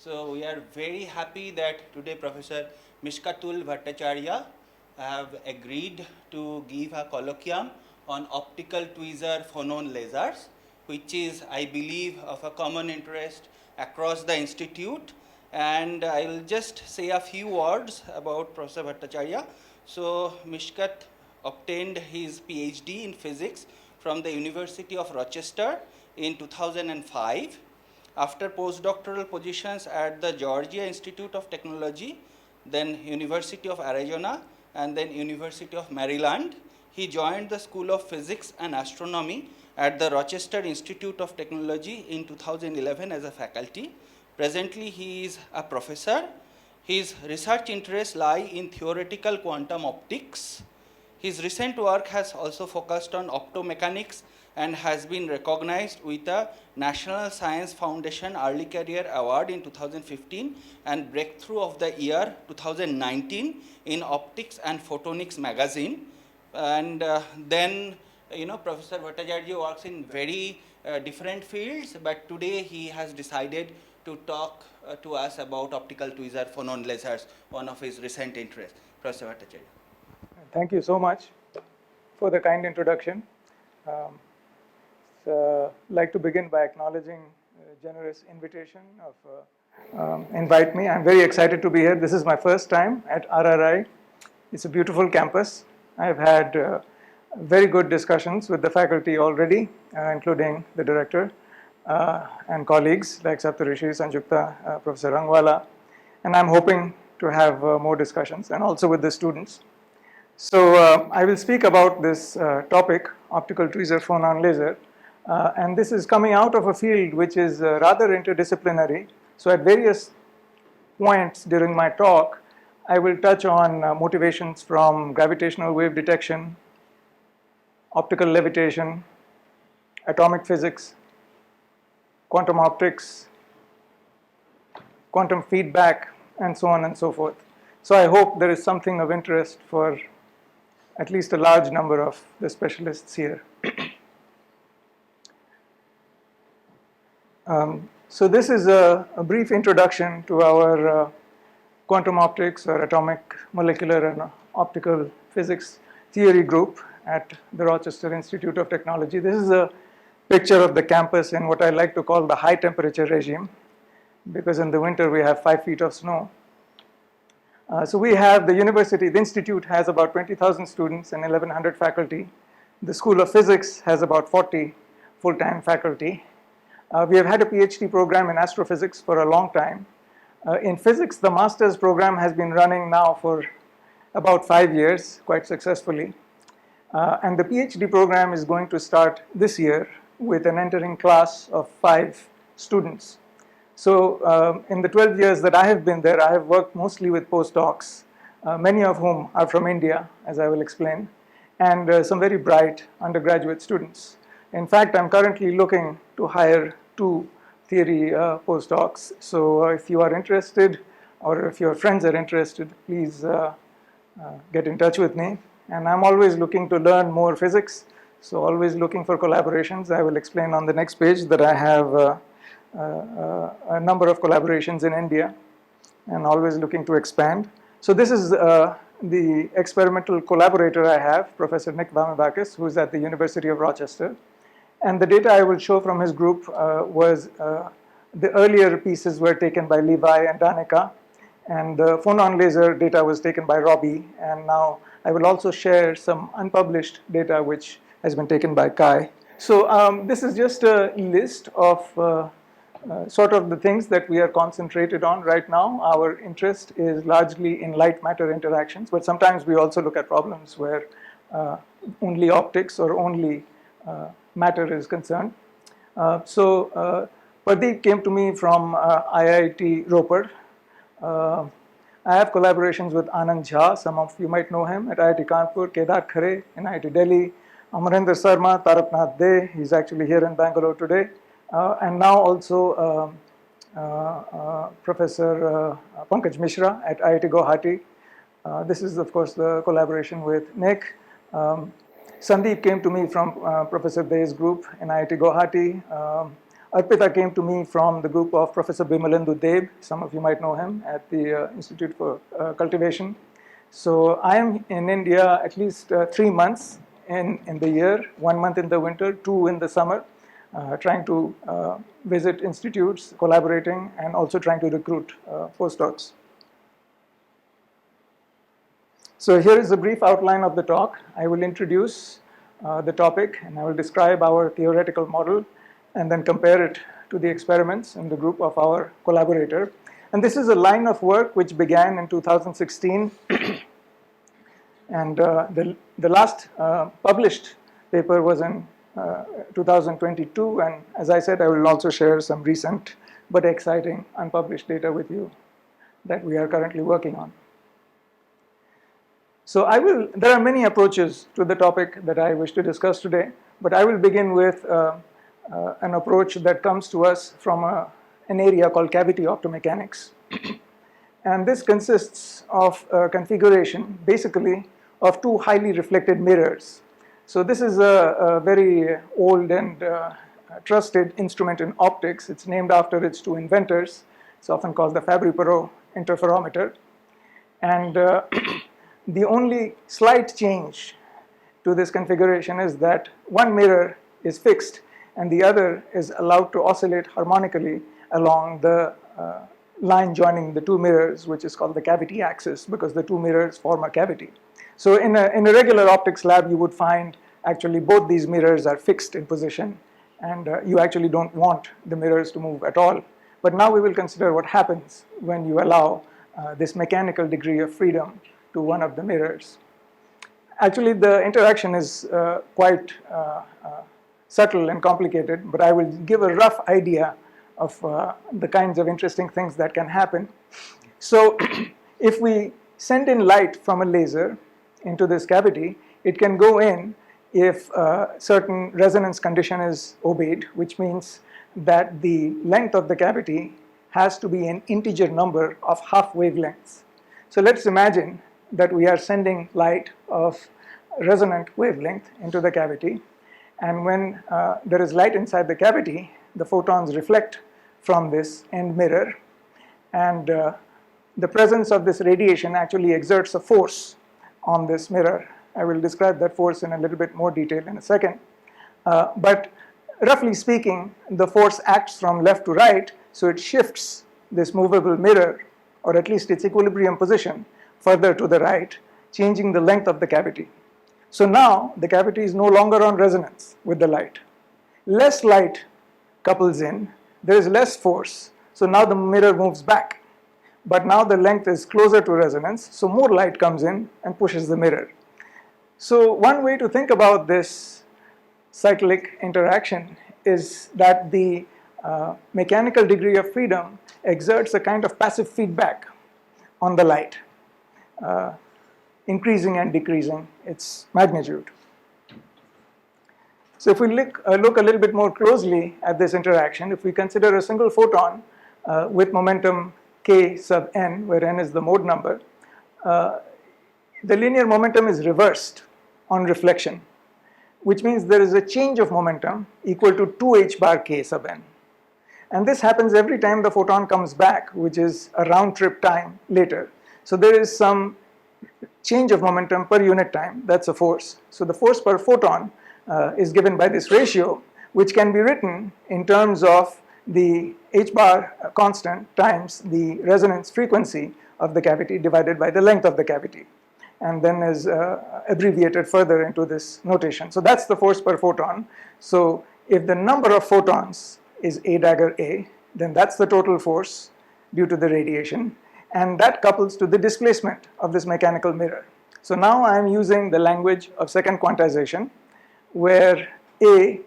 So we are very happy that today Professor Mishkat Bhattacharya have agreed to give a colloquium on optical tweezer phonon lasers, which is, I believe, of a common interest across the institute. And I will just say a few words about Professor Bhattacharya. So Mishkat obtained his PhD in physics from the University of Rochester in 2005. After postdoctoral positions at the Georgia Institute of Technology, then University of Arizona, and then University of Maryland, he joined the School of Physics and Astronomy at the Rochester Institute of Technology in 2011 as a faculty. Presently, he is a professor. His research interests lie in theoretical quantum optics. His recent work has also focused on optomechanics and has been recognized with a National Science Foundation Early Career Award in 2015 and Breakthrough of the Year 2019 in Optics and Photonics magazine. And then, Professor Bhattacharya works in very different fields, but today he has decided to talk to us about optical tweezer phonon lasers, one of his recent interests. Professor Bhattacharya. Thank you so much for the kind introduction. Like to begin by acknowledging a generous invitation of invite me. I'm very excited to be here. This is my first time at RRI. It's a beautiful campus. I've had very good discussions with the faculty already, including the director and colleagues like Saptarishi, Sanjukta, Professor Rangwala, and I'm hoping to have more discussions, and also with the students. So I will speak about this topic, optical tweezer phonon laser, and this is coming out of a field which is rather interdisciplinary. So at various points during my talk, I will touch on motivations from gravitational wave detection, optical levitation, atomic physics, quantum optics, quantum feedback, and so on and so forth. So I hope there is something of interest for at least a large number of the specialists here. So this is a brief introduction to our quantum optics or atomic, molecular, and optical physics theory group at the Rochester Institute of Technology. This is a picture of the campus in what I like to call the high temperature regime, because in the winter we have 5 feet of snow. So we have the university, the institute has about 20,000 students and 1,100 faculty. The School of Physics has about 40 full-time faculty. We have had a PhD program in astrophysics for a long time. In physics, the master's program has been running now for about 5 years, quite successfully. And the PhD program is going to start this year with an entering class of 5 students. So in the 12 years that I have been there, I have worked mostly with postdocs, many of whom are from India, as I will explain, and some very bright undergraduate students. In fact, I'm currently looking to hire 2 theory postdocs. So if you are interested, or if your friends are interested, please get in touch with me. And I'm always looking to learn more physics, so always looking for collaborations. I will explain on the next page that I have a number of collaborations in India and always looking to expand. So this is the experimental collaborator I have, Professor Vamivakas, who is at the University of Rochester. And the data I will show from his group was the earlier pieces were taken by Levi and Danica, and the phonon laser data was taken by Robbie, and now I will also share some unpublished data which has been taken by Kai. So this is just a list of sort of the things that we are concentrated on right now. Our interest is largely in light matter interactions, but sometimes we also look at problems where only optics or only matter is concerned. Pradeep came to me from IIT Ropar. I have collaborations with Anand Jha, some of you might know him, at IIT Kanpur, Kedar Khare in IIT Delhi, Amarinder Sarma, Taraknath De, he's actually here in Bangalore today, and now also Professor Pankaj Mishra at IIT Guwahati. This is of course the collaboration with Nick. Sandeep came to me from Professor De's group in IIT Guwahati. Arpita came to me from the group of Professor Bimalendu Deb. Some of you might know him at the Institute for Cultivation. So I am in India at least 3 months in the year, 1 month in the winter, 2 in the summer, trying to visit institutes, collaborating, and also trying to recruit postdocs. So here is a brief outline of the talk. I will introduce the topic, and I will describe our theoretical model and then compare it to the experiments in the group of our collaborator. And this is a line of work which began in 2016. And the last published paper was in 2022. And as I said, I will also share some recent but exciting unpublished data with you that we are currently working on. So there are many approaches to the topic that I wish to discuss today, but I will begin with an approach that comes to us from an area called cavity optomechanics. And this consists of a configuration, basically, of 2 highly reflected mirrors. So this is a very old and trusted instrument in optics. It's named after its 2 inventors. It's often called the Fabry-Perot interferometer. And the only slight change to this configuration is that one mirror is fixed and the other is allowed to oscillate harmonically along the line joining the 2 mirrors, which is called the cavity axis, because the 2 mirrors form a cavity. So in a regular optics lab, you would find actually both these mirrors are fixed in position, and you actually don't want the mirrors to move at all. But now we will consider what happens when you allow this mechanical degree of freedom to one of the mirrors. Actually, the interaction is quite subtle and complicated, but I will give a rough idea of the kinds of interesting things that can happen. So if we send in light from a laser into this cavity, it can go in if a certain resonance condition is obeyed, which means that the length of the cavity has to be an integer number of half wavelengths. So let's imagine that we are sending light of resonant wavelength into the cavity, and when there is light inside the cavity, the photons reflect from this end mirror, and the presence of this radiation actually exerts a force on this mirror. I will describe that force in a little bit more detail in a second. But roughly speaking, the force acts from left to right, so it shifts this movable mirror, or at least its equilibrium position, further to the right, changing the length of the cavity. So now the cavity is no longer on resonance with the light. Less light couples in, there is less force, so now the mirror moves back. But now the length is closer to resonance, so more light comes in and pushes the mirror. So one way to think about this cyclic interaction is that the mechanical degree of freedom exerts a kind of passive feedback on the light, increasing and decreasing its magnitude. So if we look a little bit more closely at this interaction, if we consider a single photon with momentum k sub n, where n is the mode number, the linear momentum is reversed on reflection, which means there is a change of momentum equal to 2h bar k sub n. And this happens every time the photon comes back, which is a round trip time later. So there is some change of momentum per unit time, that's a force. So the force per photon is given by this ratio, which can be written in terms of the h bar constant times the resonance frequency of the cavity divided by the length of the cavity, and then is abbreviated further into this notation. So that's the force per photon. So if the number of photons is a dagger a, then that's the total force due to the radiation, and that couples to the displacement of this mechanical mirror. So now I am using the language of second quantization, where a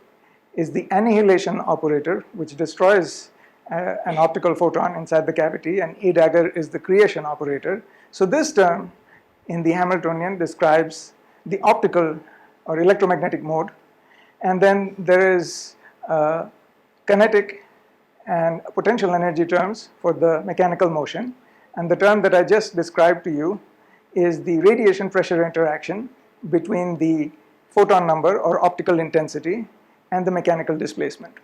is the annihilation operator, which destroys an optical photon inside the cavity, and a dagger is the creation operator. So this term in the Hamiltonian describes the optical or electromagnetic mode, and then there is kinetic and potential energy terms for the mechanical motion, and the term that I just described to you is the radiation pressure interaction between the photon number or optical intensity and the mechanical displacement.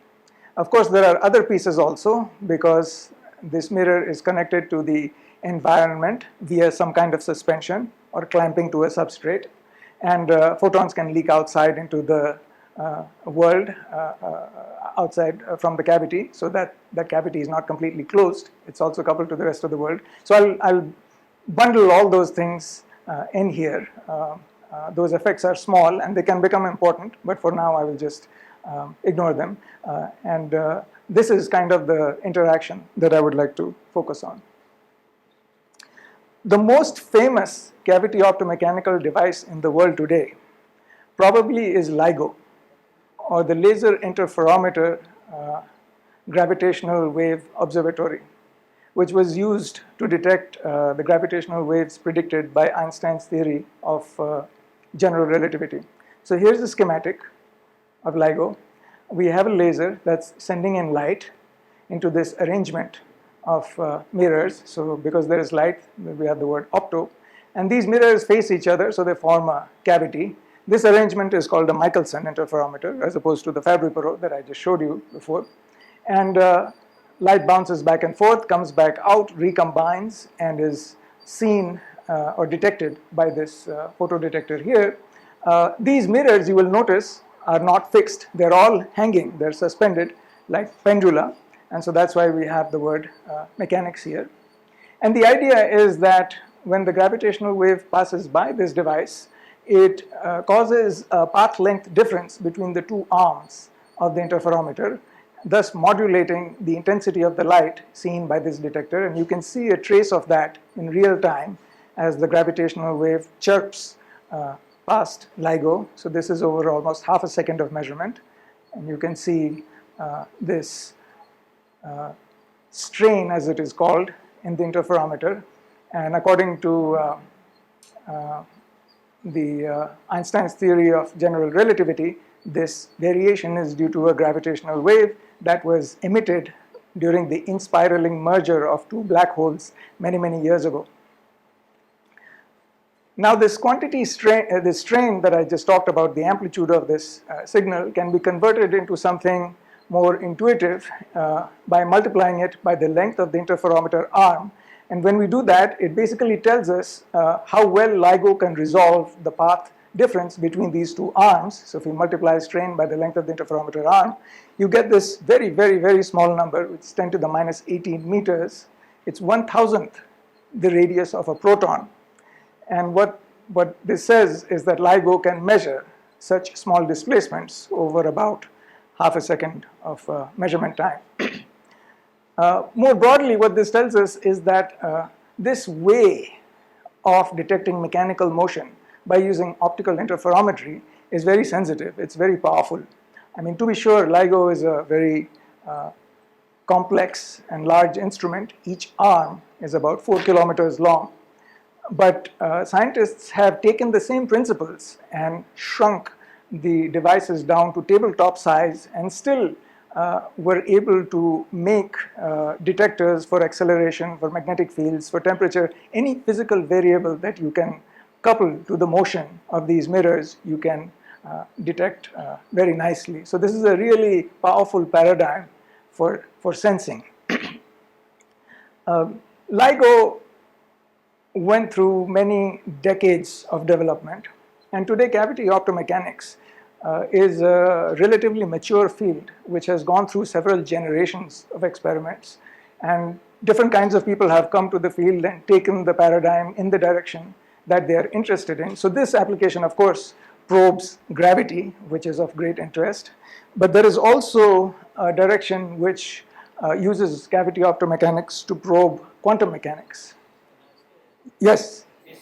Of course, there are other pieces also, because this mirror is connected to the environment via some kind of suspension or clamping to a substrate, and photons can leak outside into the world outside from the cavity, so that that cavity is not completely closed. It's also coupled to the rest of the world. So I'll bundle all those things in here. Those effects are small and they can become important, but for now I will just ignore them. This is kind of the interaction that I would like to focus on. The most famous cavity optomechanical device in the world today probably is LIGO, or the Laser Interferometer Gravitational Wave Observatory, which was used to detect the gravitational waves predicted by Einstein's theory of general relativity. So here's the schematic of LIGO. We have a laser that's sending in light into this arrangement of mirrors. So because there is light, we have the word opto. And these mirrors face each other, so they form a cavity. This arrangement is called a Michelson interferometer, as opposed to the Fabry-Perot that I just showed you before. And light bounces back and forth, comes back out, recombines, and is seen or detected by this photodetector here. These mirrors, you will notice, are not fixed. They're all hanging. They're suspended like pendula. And so that's why we have the word mechanics here. And the idea is that when the gravitational wave passes by this device, it causes a path length difference between the two arms of the interferometer, thus modulating the intensity of the light seen by this detector. And you can see a trace of that in real time as the gravitational wave chirps past LIGO. So this is over almost half a second of measurement. And you can see this strain, as it is called, in the interferometer. And according to Einstein's theory of general relativity, this variation is due to a gravitational wave that was emitted during the inspiraling merger of two black holes many, many years ago. Now this quantity strain, this strain that I just talked about, the amplitude of this signal, can be converted into something more intuitive by multiplying it by the length of the interferometer arm. And when we do that, it basically tells us how well LIGO can resolve the path difference between these two arms. So if we multiply strain by the length of the interferometer arm, you get this very, very, very small number, which is 10 to the minus 18 meters. It's 1,000th the radius of a proton. And what this says is that LIGO can measure such small displacements over about half a second of measurement time. More broadly, what this tells us is that this way of detecting mechanical motion by using optical interferometry is very sensitive. It's very powerful. I mean, to be sure, LIGO is a very complex and large instrument. Each arm is about 4 kilometers long. But scientists have taken the same principles and shrunk the devices down to tabletop size, and still were able to make detectors for acceleration, for magnetic fields, for temperature. Any physical variable that you can couple to the motion of these mirrors, you can detect very nicely. So this is a really powerful paradigm for sensing. LIGO went through many decades of development, and today cavity optomechanics is a relatively mature field which has gone through several generations of experiments, and different kinds of people have come to the field and taken the paradigm in the direction that they are interested in. So this application, of course, probes gravity, which is of great interest, but there is also a direction which uses cavity optomechanics to probe quantum mechanics. Yes? If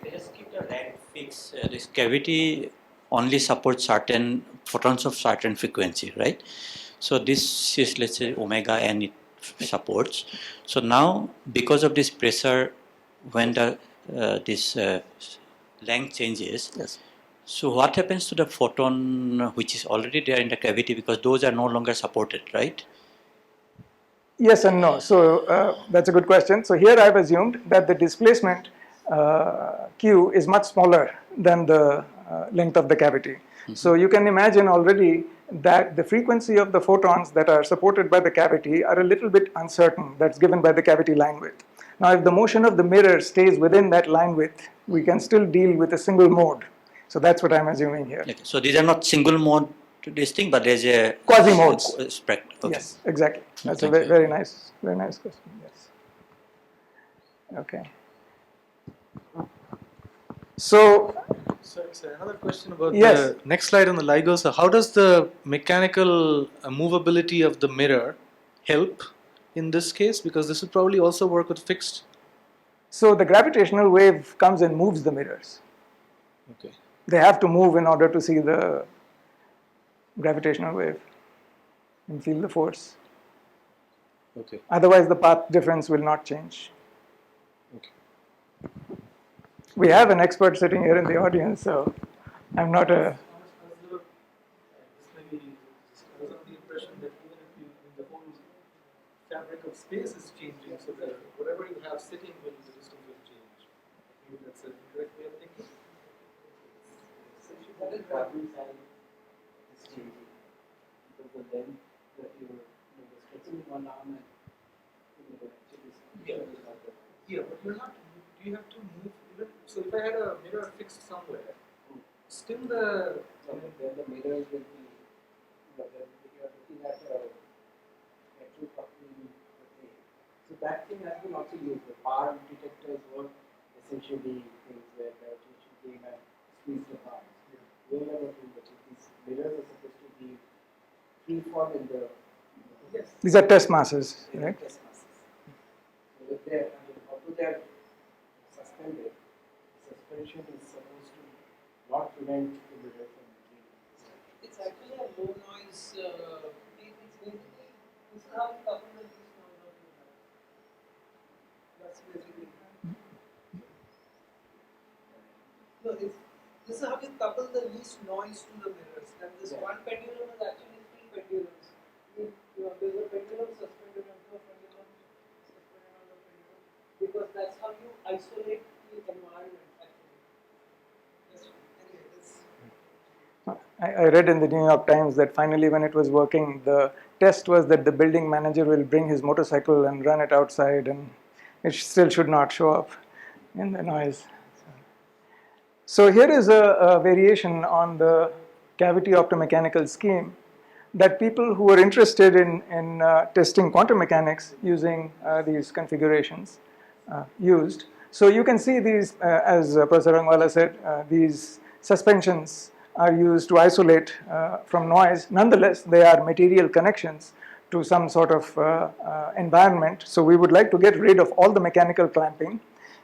you just keep the red fix, this cavity only supports certain photons of certain frequency, right? So this is, let's say, omega n it supports. So now, because of this pressure, when the this length changes, Yes. so what happens to the photon which is already there in the cavity, because those are no longer supported, right? Yes and no. So that's a good question. So here I've assumed that the displacement Q is much smaller than the length of the cavity. So you can imagine already that the frequency of the photons that are supported by the cavity are a little bit uncertain. That's given by the cavity line width. Now, if the motion of the mirror stays within that line width, we can still deal with a single mode. So that's what I'm assuming here. Okay. So these are not single mode to this thing, but there's a Quasi modes. Okay. Yes, exactly. That's a Thank you. very nice question. Yes. Okay. So So another question about Yes. the next slide on the LIGO. So how does the mechanical movability of the mirror help in this case? Because this would probably also work with fixed. So the gravitational wave comes and moves the mirrors. Okay. They have to move in order to see the gravitational wave and feel the force. Okay. Otherwise, the path difference will not change. Okay. We have an expert sitting here in the audience, so I'm not a. I was under the impression that even if the whole fabric of space is changing, so that whatever you have sitting the distance will change. Maybe that's a correct way of thinking. That is traveling side is changing because the length that you're stretching one arm and actually Yeah, but you're not. Do you have to move even? So if I had a mirror fixed somewhere, still the then the mirrors will be. Then you are looking at actual coupling. So that thing has been also used. The power detectors were essentially things where gravitation came and squeezed the power. Wherever these mirrors are supposed to be free fall in the. Yes. These are test masses, right? Test masses. So that they're, although they're suspended, suspension is supposed to not prevent the mirror from moving. It's actually a low noise. It's basically this is how you couple the least noise of your mirror. That's basically. No, this is how you couple the least noise to the mirrors. And this one pendulum is actually three pendulums. There's a pendulum suspended onto a pendulum, suspended on a pendulum, because that's how you isolate the environment. Actually, I read in the New York Times that finally, when it was working, the test was that the building manager will bring his motorcycle and run it outside, and it still should not show up in the noise. So here is a variation on the cavity optomechanical scheme that people who are interested in testing quantum mechanics using these configurations used. So you can see these, as Professor Rangwala said, these suspensions are used to isolate from noise. Nonetheless, they are material connections to some sort of environment. So we would like to get rid of all the mechanical clamping.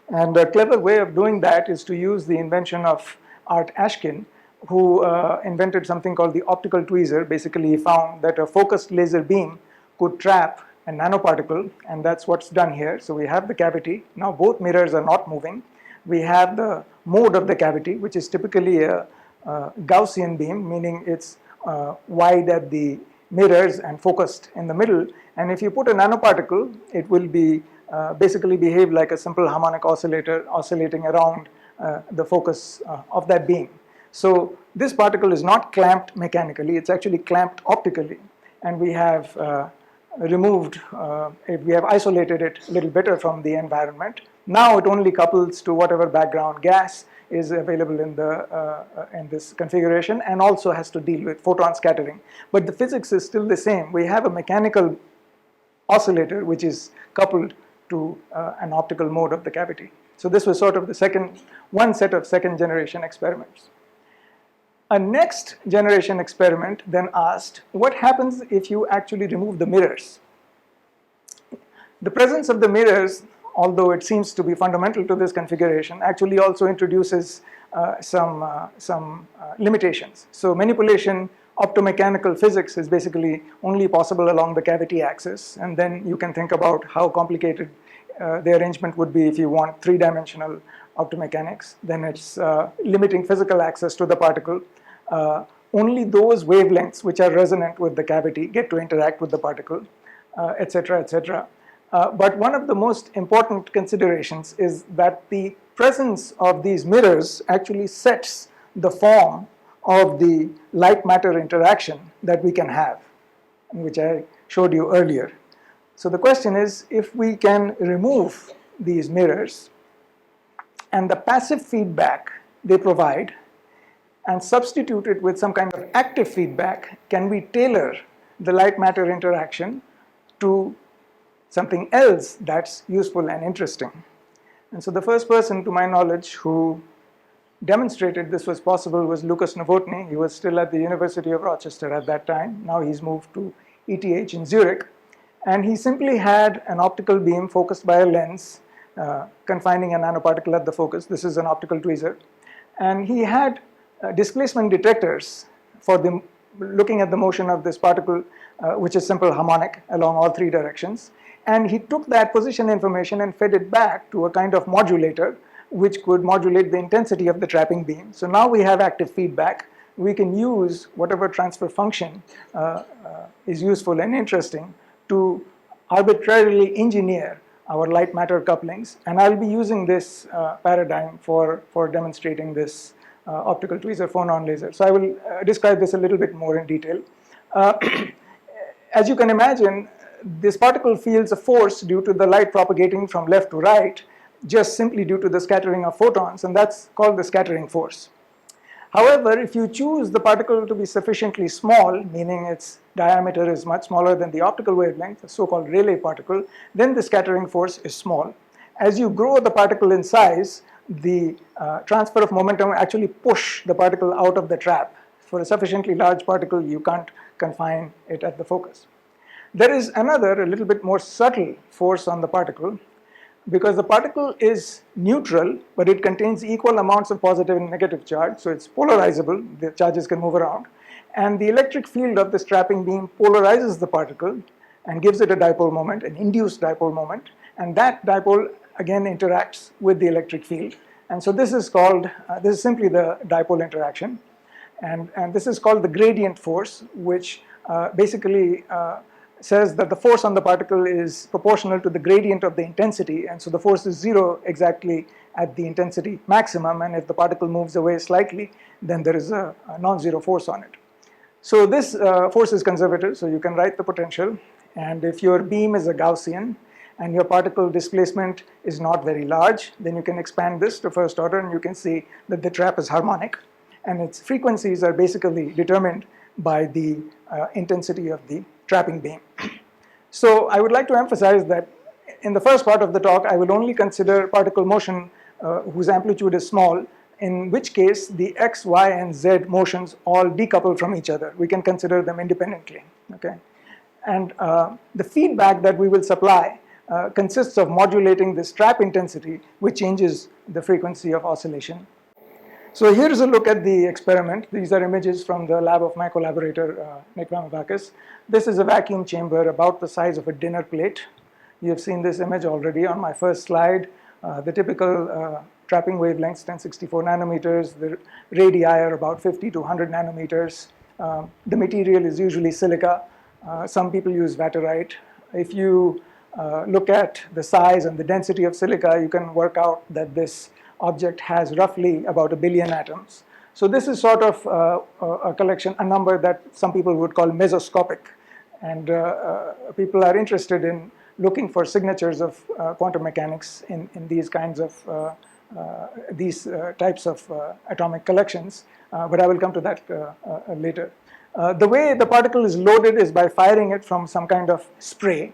And a clever way of doing that is to use the invention of Art Ashkin, who invented something called the optical tweezer. Basically, he found that a focused laser beam could trap a nanoparticle, and that's what's done here. So we have the cavity. Now both mirrors are not moving. We have the mode of the cavity, which is typically a Gaussian beam, meaning it's wide at the mirrors and focused in the middle. And if you put a nanoparticle, it will be basically behave like a simple harmonic oscillator oscillating around the focus of that beam. So this particle is not clamped mechanically, it's actually clamped optically, and we have we have isolated it a little better from the environment. Now it only couples to whatever background gas is available in this configuration, and also has to deal with photon scattering. But the physics is still the same. We have a mechanical oscillator which is coupled to an optical mode of the cavity. So this was sort of the one set of second generation experiments. A next generation experiment then asked, what happens if you actually remove the mirrors? The presence of the mirrors, although it seems to be fundamental to this configuration, actually also introduces some limitations. So manipulation, optomechanical physics is basically only possible along the cavity axis, and then you can think about how complicated the arrangement would be if you want three-dimensional optomechanics. Then it's limiting physical access to the particle. Only those wavelengths which are resonant with the cavity get to interact with the particle, etc., etc. But one of the most important considerations is that the presence of these mirrors actually sets the form of the light-matter interaction that we can have, which I showed you earlier. So the question is, if we can remove these mirrors and the passive feedback they provide and substitute it with some kind of active feedback, can we tailor the light-matter interaction to something else that's useful and interesting? And so the first person, to my knowledge, who demonstrated this was possible was Lucas Novotny. He was still at the University of Rochester at that time. Now he's moved to ETH in Zurich. And he simply had an optical beam focused by a lens, confining a nanoparticle at the focus. This is an optical tweezer. And he had displacement detectors for looking at the motion of this particle, which is simple harmonic along all three directions. And he took that position information and fed it back to a kind of modulator, which could modulate the intensity of the trapping beam. So now we have active feedback. We can use whatever transfer function is useful and interesting to arbitrarily engineer our light matter couplings. And I'll be using this paradigm for demonstrating this optical tweezer phonon laser. So I will describe this a little bit more in detail. As you can imagine, this particle feels a force due to the light propagating from left to right, just simply due to the scattering of photons, and that's called the scattering force. However, if you choose the particle to be sufficiently small, meaning its diameter is much smaller than the optical wavelength, the so-called Rayleigh particle, then the scattering force is small. As you grow the particle in size, the transfer of momentum actually push the particle out of the trap. For a sufficiently large particle, you can't confine it at the focus. There is another, a little bit more subtle force on the particle, because the particle is neutral, but it contains equal amounts of positive and negative charge, so it's polarizable, the charges can move around, and the electric field of this trapping beam polarizes the particle and gives it a dipole moment, an induced dipole moment, and that dipole again interacts with the electric field. And so this is called, this is simply the dipole interaction, and this is called the gradient force, which basically says that the force on the particle is proportional to the gradient of the intensity, and so the force is zero exactly at the intensity maximum, and if the particle moves away slightly, then there is a non-zero force on it. So this force is conservative, so you can write the potential, and if your beam is a Gaussian and your particle displacement is not very large, then you can expand this to first order and you can see that the trap is harmonic, and its frequencies are basically determined by the intensity of the trapping beam. So I would like to emphasize that in the first part of the talk, I will only consider particle motion whose amplitude is small, in which case the x, y, and z motions all decouple from each other. We can consider them independently. Okay? And the feedback that we will supply consists of modulating this trap intensity, which changes the frequency of oscillation. So here's a look at the experiment. These are images from the lab of my collaborator, Nick Vamivakas. This is a vacuum chamber about the size of a dinner plate. You have seen this image already on my first slide. The typical trapping wavelengths, 1064 nanometers. The radii are about 50 to 100 nanometers. The material is usually silica. Some people use vaterite. If you look at the size and the density of silica, you can work out that this object has roughly about 1 billion atoms. So this is sort of a collection, a number that some people would call mesoscopic. And people are interested in looking for signatures of quantum mechanics in these kinds of, these types of atomic collections. But I will come to that later. The way the particle is loaded is by firing it from some kind of spray.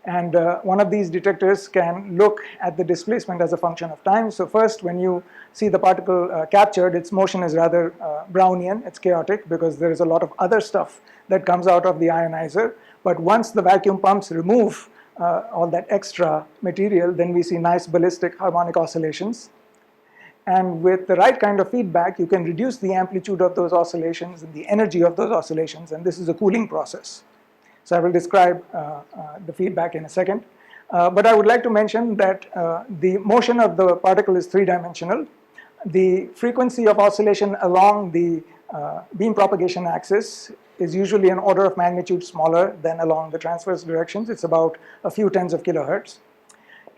And one of these detectors can look at the displacement as a function of time. So first, when you see the particle captured, its motion is rather Brownian. It's chaotic because there is a lot of other stuff that comes out of the ionizer. But once the vacuum pumps remove all that extra material, then we see nice ballistic harmonic oscillations. And with the right kind of feedback, you can reduce the amplitude of those oscillations and the energy of those oscillations. And this is a cooling process. So I will describe the feedback in a second. But I would like to mention that the motion of the particle is three-dimensional. The frequency of oscillation along the beam propagation axis is usually an order of magnitude smaller than along the transverse directions. It's about a few tens of kilohertz.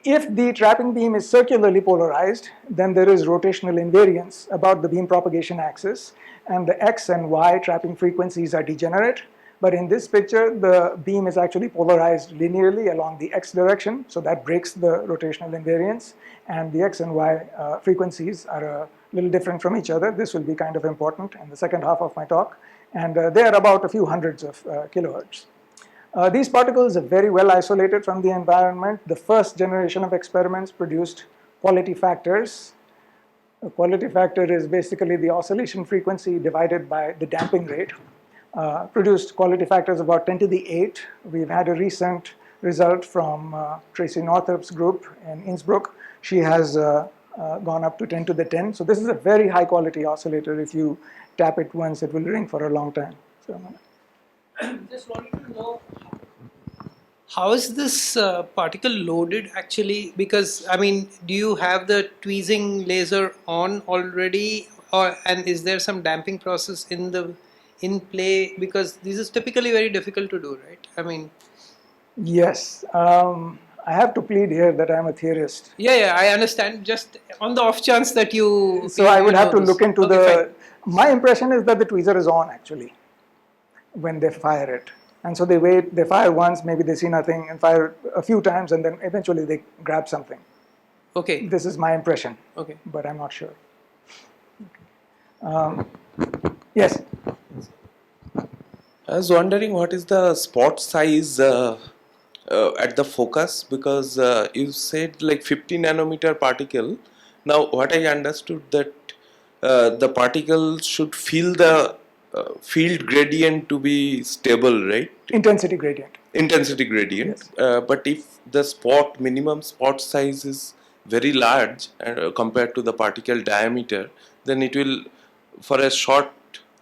if the trapping beam is circularly polarized, then there is rotational invariance about the beam propagation axis, and the x and y trapping frequencies are degenerate. But in this picture, the beam is actually polarized linearly along the x direction, so that breaks the rotational invariance, and the x and y frequencies are a little different from each other. This will be kind of important in the second half of my talk, and they are about a few hundreds of kilohertz. These particles are very well isolated from the environment. The first generation of experiments produced quality factors. A quality factor is basically the oscillation frequency divided by the damping rate. Produced quality factors about 10 to the 8. We've had a recent result from Tracy Northup's group in Innsbruck. She has gone up to 10 to the 10. So this is a very high quality oscillator. If you tap it once, it will ring for a long time. So, Just wanted to know, how is this particle loaded actually? Because I mean, do you have the tweezing laser on already, and is there some damping process in play? Because this is typically very difficult to do, right? I mean, yes, I have to plead here that I'm a theorist. yeah, I understand. Just on the off chance that you. So I would have to this. look into Okay, the. fine. My impression is that the tweezer is on actually when they fire it. And so they wait, they fire once, maybe they see nothing, and fire a few times, and then eventually they grab something. Okay. This is my impression, Okay. but I'm not sure. Yes? I was wondering what is the spot size at the focus, because you said like 50 nanometer particle. Now what I understood that the particle should feel the field gradient to be stable, right? Intensity gradient. Intensity gradient. Yes. But if the minimum spot size is very large compared to the particle diameter, then it will, for a short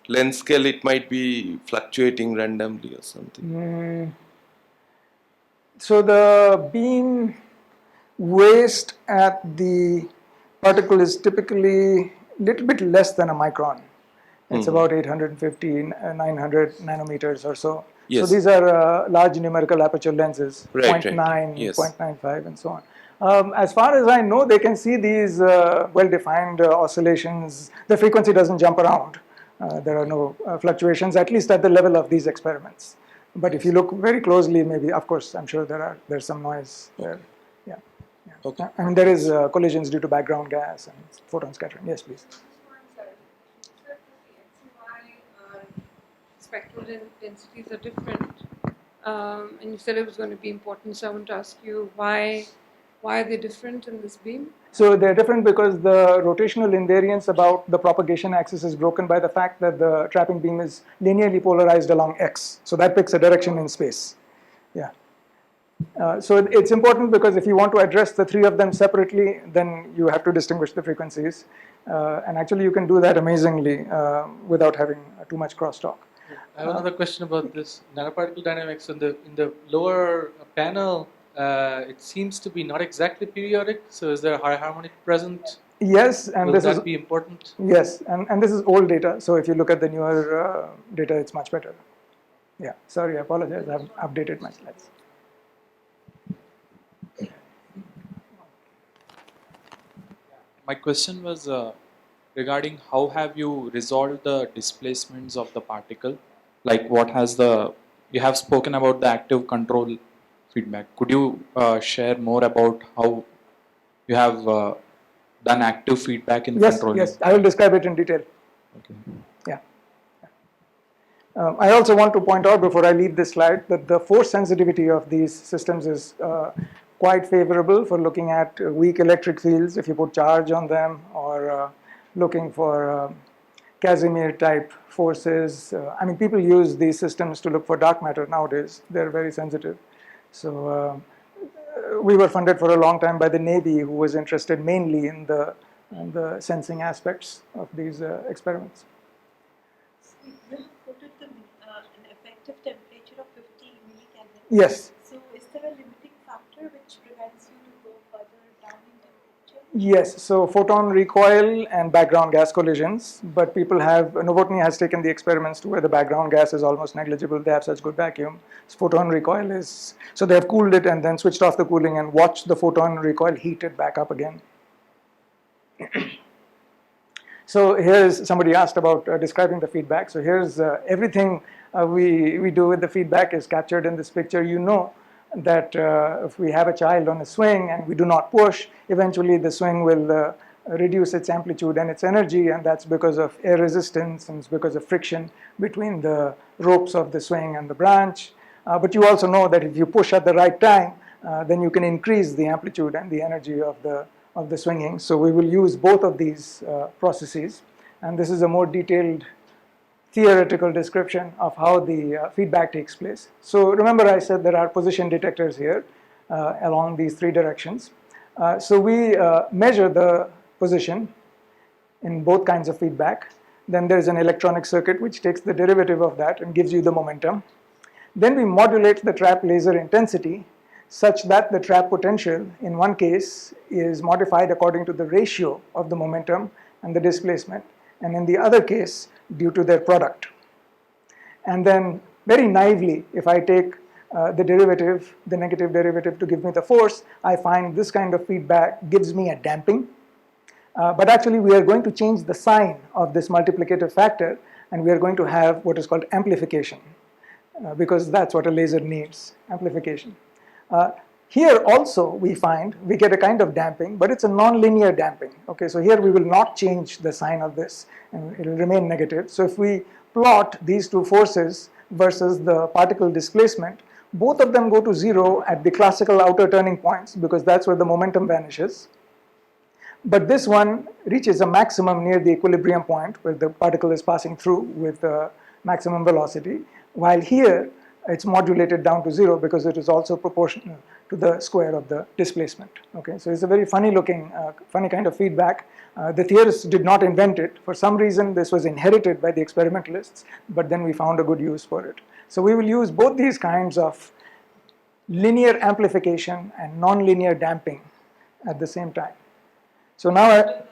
length scale, it might be fluctuating randomly or something. So the beam waist at the particle is typically a little bit less than a micron. It's about 850, 900 nanometers or so. Yes. So these are large numerical aperture lenses, Right, 0.9, right. Yes. 0.95, and so on. As far as I know, they can see these well-defined oscillations. The frequency doesn't jump around. There are no fluctuations, at least at the level of these experiments. But if you look very closely, maybe, of course, I'm sure there's some noise there. Yeah. Okay. I mean, there is collisions due to background gas and photon scattering. Yes, please. Spectral densities are different, and you said it was going to be important. So I want to ask you why are they different in this beam? So they're different because the rotational invariance about the propagation axis is broken by the fact that the trapping beam is linearly polarized along x. So that picks a direction in space. Yeah. So it's important because if you want to address the three of them separately, then you have to distinguish the frequencies. And actually you can do that amazingly without having too much crosstalk. I have another question about this nanoparticle dynamics. In the lower panel, it seems to be not exactly periodic. So is there a high harmonic present? Yes, and Will this that is be important? yes, and this is old data. So if you look at the newer data, it's much better. Yeah, sorry, I apologize. I haven't updated my slides. My question was regarding how have you resolved the displacements of the particle? Like what has you have spoken about the active control feedback. Could you share more about how you have done active feedback in controlling? Yes, I will describe it in detail. Okay. Yeah. I also want to point out before I leave this slide that the force sensitivity of these systems is quite favorable for looking at weak electric fields if you put charge on them, or looking for Casimir type forces. I mean, people use these systems to look for dark matter nowadays. They're very sensitive. So we were funded for a long time by the Navy, who was interested mainly in the sensing aspects of these experiments. You have quoted an effective temperature of 50 millikelvin. Yes. So is there a limiting factor which prevents you to go further down in temperature? Yes, so photon recoil and background gas collisions, but people have, Novotny has taken the experiments to where the background gas is almost negligible, they have such good vacuum. So photon recoil is, so they have cooled it and then switched off the cooling and watched the photon recoil heat it back up again. So here's, somebody asked about describing the feedback. So here's everything we do with the feedback is captured in this picture. You know that if we have a child on a swing and we do not push, eventually the swing will reduce its amplitude and its energy, and that's because of air resistance and it's because of friction between the ropes of the swing and the branch. But you also know that if you push at the right time, then you can increase the amplitude and the energy of the swinging. So we will use both of these processes, and this is a more detailed theoretical description of how the feedback takes place. So remember I said there are position detectors here along these three directions. So we measure the position in both kinds of feedback. Then there is an electronic circuit which takes the derivative of that and gives you the momentum. Then we modulate the trap laser intensity such that the trap potential in one case is modified according to the ratio of the momentum and the displacement, and in the other case due to their product. And then very naively, if I take the derivative, the negative derivative to give me the force, I find this kind of feedback gives me a damping. But actually we are going to change the sign of this multiplicative factor, and we are going to have what is called amplification, because that's what a laser needs, amplification. Here also we get a kind of damping, but it's a non-linear damping. Okay, so here we will not change the sign of this, and it will remain negative. So if we plot these two forces versus the particle displacement, both of them go to zero at the classical outer turning points, because that's where the momentum vanishes. But this one reaches a maximum near the equilibrium point where the particle is passing through with maximum velocity, while here it's modulated down to zero because it is also proportional to the square of the displacement. Okay, so it's a very funny looking, funny kind of feedback. The theorists did not invent it. For some reason this was inherited by the experimentalists, but then we found a good use for it. So we will use both these kinds of linear amplification and non-linear damping at the same time. So now,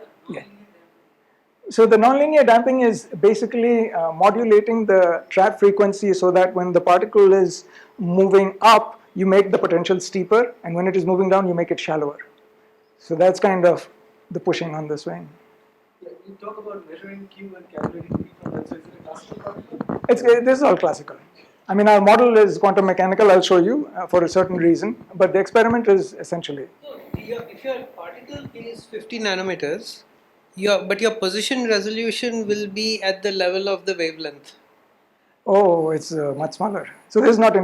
so the nonlinear damping is basically modulating the trap frequency so that when the particle is moving up, you make the potential steeper, and when it is moving down, you make it shallower. So that's kind of the pushing on the swing. You talk about measuring Q and calibrating P from that, so is it a classical particle? This is all classical. I mean, our model is quantum mechanical, I'll show you for a certain reason, but the experiment is essentially. So if your particle is 50 nanometers, but your position resolution will be at the level of the wavelength. Oh, it's much smaller. So this is not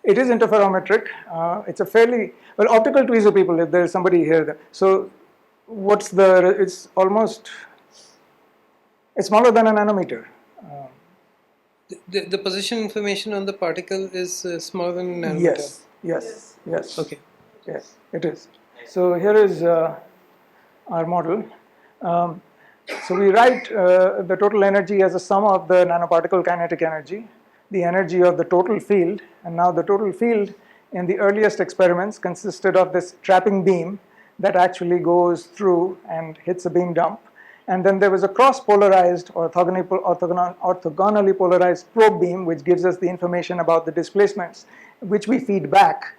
it is interferometric. It's a fairly, well, optical tweezer people, if there is somebody here. So what's it's smaller than a nanometer. The position information on the particle is smaller than a nanometer. Yes. Okay. Yes, it is. So here is our model. So we write the total energy as a sum of the nanoparticle kinetic energy, the energy of the total field, and now the total field in the earliest experiments consisted of this trapping beam that actually goes through and hits a beam dump. And then there was a cross-polarized or orthogonally polarized probe beam, which gives us the information about the displacements, which we feed back.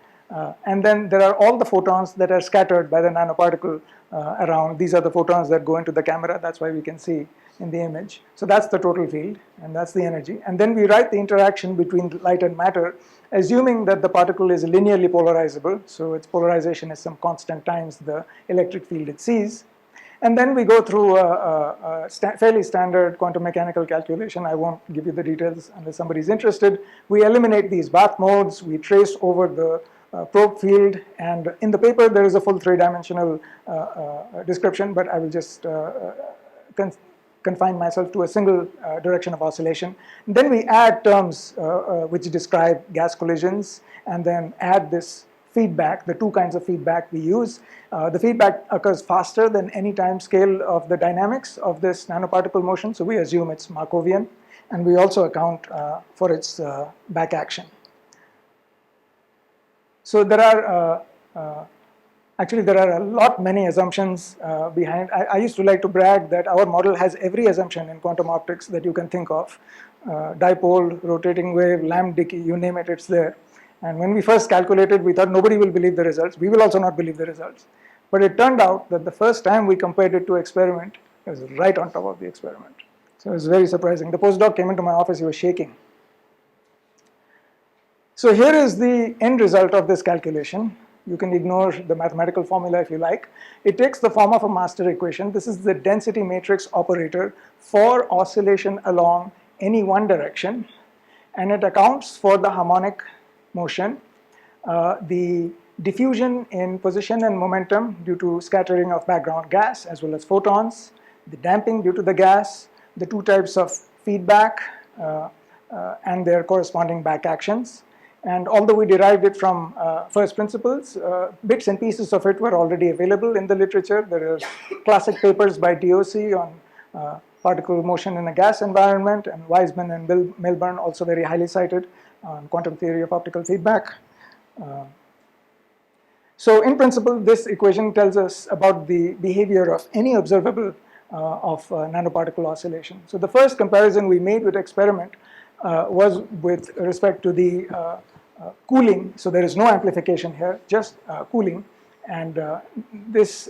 And then there are all the photons that are scattered by the nanoparticle around. These are the photons that go into the camera. That's why we can see in the image. So that's the total field, and that's the energy. And then we write the interaction between light and matter, assuming that the particle is linearly polarizable. So its polarization is some constant times the electric field it sees. And then we go through a fairly standard quantum mechanical calculation. I won't give you the details unless somebody's interested. We eliminate these bath modes. We trace over the probe field, and in the paper there is a full three-dimensional description, but I will just confine myself to a single direction of oscillation. And then we add terms which describe gas collisions, and then add this feedback, the two kinds of feedback we use. The feedback occurs faster than any time scale of the dynamics of this nanoparticle motion, so we assume it's Markovian, and we also account for its back action. So there are Actually, there are many assumptions behind. I used to like to brag that our model has every assumption in quantum optics that you can think of. Dipole, rotating wave, lambda decay, you name it, it's there. And when we first calculated, we thought nobody will believe the results. We will also not believe the results. But it turned out that the first time we compared it to experiment, it was right on top of the experiment. So it was very surprising. The postdoc came into my office, he was shaking. So here is the end result of this calculation. You can ignore the mathematical formula if you like. It takes the form of a master equation. This is the density matrix operator for oscillation along any one direction, and it accounts for the harmonic motion, the diffusion in position and momentum due to scattering of background gas as well as photons, the damping due to the gas, the two types of feedback and their corresponding back actions. And although we derived it from first principles, bits and pieces of it were already available in the literature. There are classic papers by DOC on particle motion in a gas environment, and Wiseman and Milburn, also very highly cited, on quantum theory of optical feedback. So in principle, this equation tells us about the behavior of any observable of nanoparticle oscillation. So the first comparison we made with experiment was with respect to the cooling. So there is no amplification here, just cooling. And this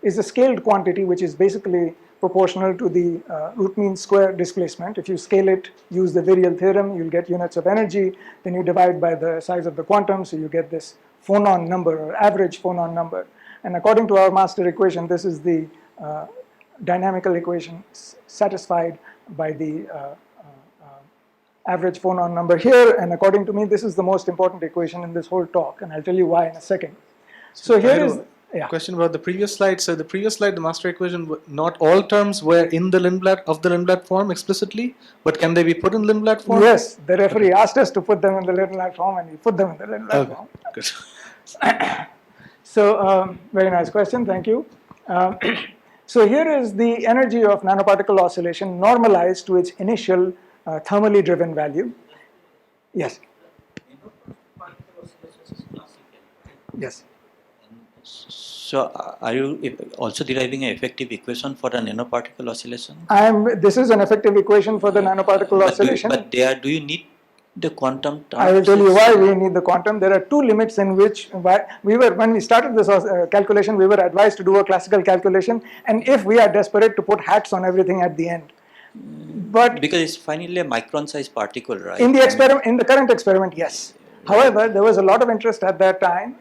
is a scaled quantity which is basically proportional to the root mean square displacement. If you scale it, use the virial theorem, you'll get units of energy. Then you divide by the size of the quantum, so you get this Phonon number or average Phonon number. And according to our master equation, this is the dynamical equation satisfied by the average Phonon number here. And according to me, this is the most important equation in this whole talk, and I'll tell you why in a second. So here is question about the previous slide. So the previous slide, the master equation, not all terms were in the Lindblad form explicitly, but can they be put in Lindblad form? Yes, the referee asked us to put them in the Lindblad form, and we put them in the Lindblad form. Good. So very nice question, thank you. So here is the energy of nanoparticle oscillation normalized to its initial thermally driven value. Yes. Yes. So are you also deriving an effective equation for the nanoparticle oscillation? This is an effective equation for the nanoparticle oscillation. Do you need the quantum terms? I will tell you why we need the quantum. There are two limits in which when we started this calculation, we were advised to do a classical calculation, and if we are desperate, to put hats on everything at the end. But because it's finally a micron-sized particle, right? In the current experiment, yes. However, there was a lot of interest at that time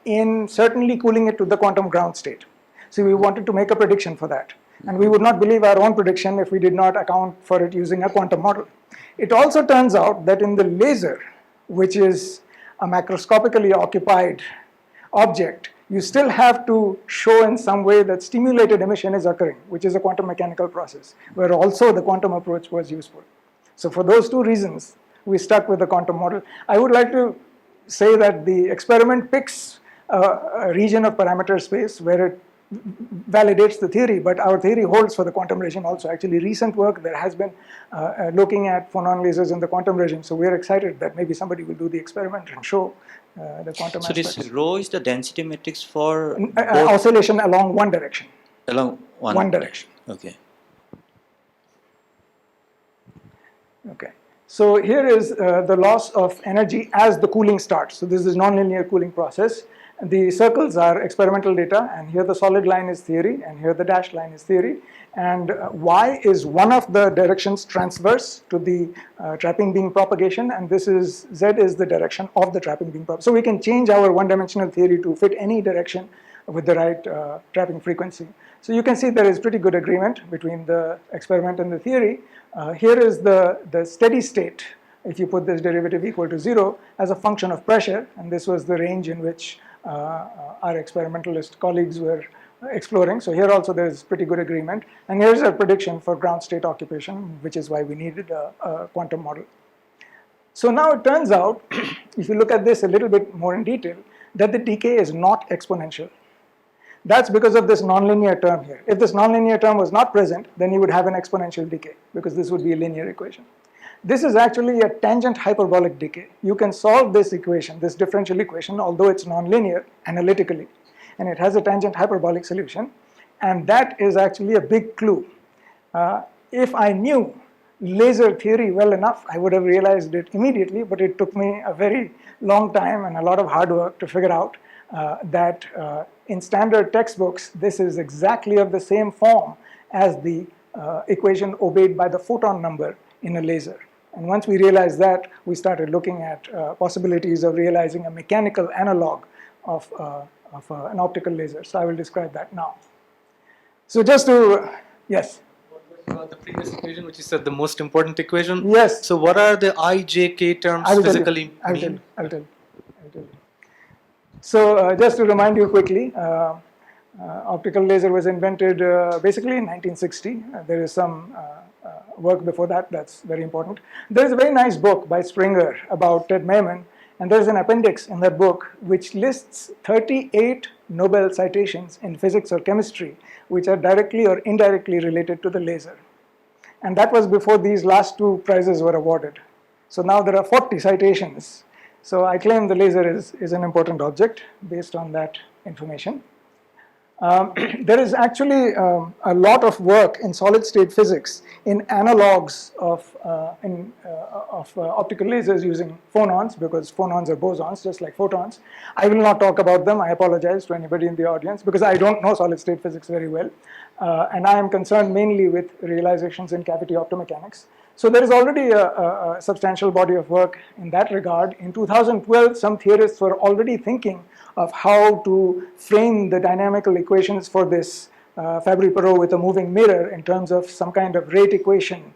in certainly cooling it to the quantum ground state. So we wanted to make a prediction for that. And we would not believe our own prediction if we did not account for it using a quantum model. It also turns out that in the laser, which is a macroscopically occupied object, you still have to show in some way that stimulated emission is occurring, which is a quantum mechanical process, where also the quantum approach was useful. So for those two reasons, we stuck with the quantum model. I would like to say that the experiment picks a region of parameter space where it validates the theory, but our theory holds for the quantum regime also. Actually, recent work there has been looking at phonon lasers in the quantum regime, so we are excited that maybe somebody will do the experiment and show the quantum aspects. So this rho is the density matrix for oscillation along one direction. Along one direction. Okay. Okay. So here is the loss of energy as the cooling starts. So this is nonlinear cooling process. The circles are experimental data, and here the solid line is theory, and here the dashed line is theory. And y is one of the directions transverse to the trapping beam propagation, and z is the direction of the trapping beam propagation. So we can change our one-dimensional theory to fit any direction with the right trapping frequency. So you can see there is pretty good agreement between the experiment and the theory. Here is the steady state, if you put this derivative equal to 0, as a function of pressure, and this was the range in which our experimentalist colleagues were exploring. So here also there is pretty good agreement. And here's a prediction for ground state occupation, which is why we needed a quantum model. So now it turns out, if you look at this a little bit more in detail, that the decay is not exponential. That's because of this nonlinear term here. If this nonlinear term was not present, then you would have an exponential decay, because this would be a linear equation. This is actually a tangent hyperbolic decay. You can solve this equation, this differential equation, although it's nonlinear, analytically. and it has a tangent hyperbolic solution, and that is actually a big clue. If I knew laser theory well enough, I would have realized it immediately, but it took me a very long time and a lot of hard work to figure out that in standard textbooks, this is exactly of the same form as the equation obeyed by the photon number in a laser. And once we realized that, we started looking at possibilities of realizing a mechanical analog of an optical laser. So I will describe that now. So just to, yes? About the previous equation, which you said the most important equation. Yes. So what are the I, J, K terms physically mean? I will tell you. So just to remind you quickly, optical laser was invented basically in 1960. There is some work before that that's very important. There is a very nice book by Springer about Ted Mayman, and there is an appendix in that book which lists 38 Nobel citations in physics or chemistry which are directly or indirectly related to the laser. And that was before these last two prizes were awarded. So now there are 40 citations. So I claim the laser is an important object based on that information. There is actually a lot of work in solid-state physics in analogs of optical lasers using phonons, because phonons are bosons, just like photons. I will not talk about them. I apologize to anybody in the audience, because I don't know solid-state physics very well. And I am concerned mainly with realizations in cavity optomechanics. So there is already a substantial body of work in that regard. In 2012, some theorists were already thinking of how to frame the dynamical equations for this Fabry-Perot with a moving mirror in terms of some kind of rate equation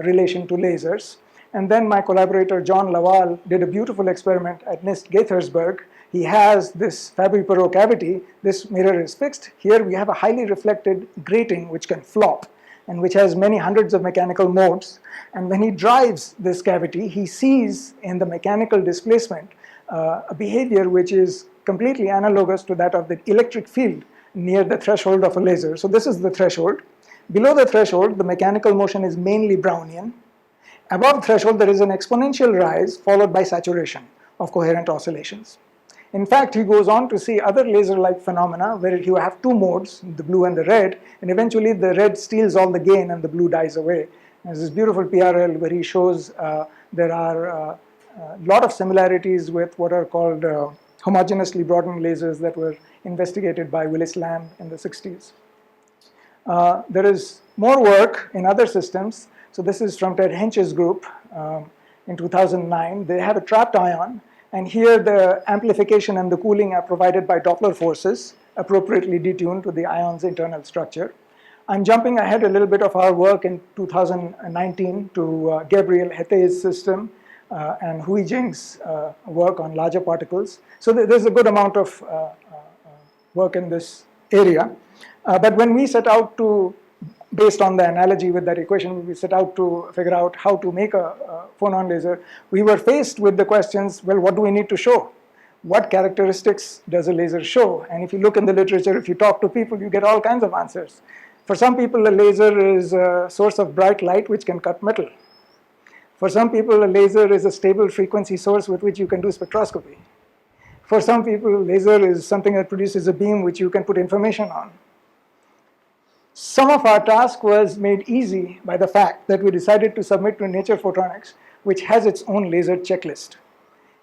relation to lasers. And then my collaborator John Laval did a beautiful experiment at NIST Gaithersburg. He has this Fabry-Perot cavity. This mirror is fixed. Here we have a highly reflected grating which can flop and which has many hundreds of mechanical modes. And when he drives this cavity, he sees in the mechanical displacement a behavior which is completely analogous to that of the electric field near the threshold of a laser. So this is the threshold. Below the threshold, the mechanical motion is mainly Brownian. Above threshold, there is an exponential rise followed by saturation of coherent oscillations. In fact, he goes on to see other laser-like phenomena where you have two modes, the blue and the red, and eventually the red steals all the gain and the blue dies away. There's this beautiful PRL where he shows there are a lot of similarities with what are called homogeneously broadened lasers that were investigated by Willis Lamb in the 60s. There is more work in other systems. So this is from Ted Hench's group in 2009. They have a trapped ion, and here the amplification and the cooling are provided by Doppler forces, appropriately detuned to the ion's internal structure. I'm jumping ahead a little bit of our work in 2019 to Gabriel Hette's system and Hui Jing's work on larger particles. So there's a good amount of work in this area. But when we set out to, based on the analogy with that equation, we set out to figure out how to make a phonon laser, we were faced with the questions, well, what do we need to show? What characteristics does a laser show? And if you look in the literature, if you talk to people, you get all kinds of answers. For some people, a laser is a source of bright light which can cut metal. For some people, a laser is a stable frequency source with which you can do spectroscopy. For some people, a laser is something that produces a beam which you can put information on. Some of our task was made easy by the fact that we decided to submit to Nature Photonics, which has its own laser checklist.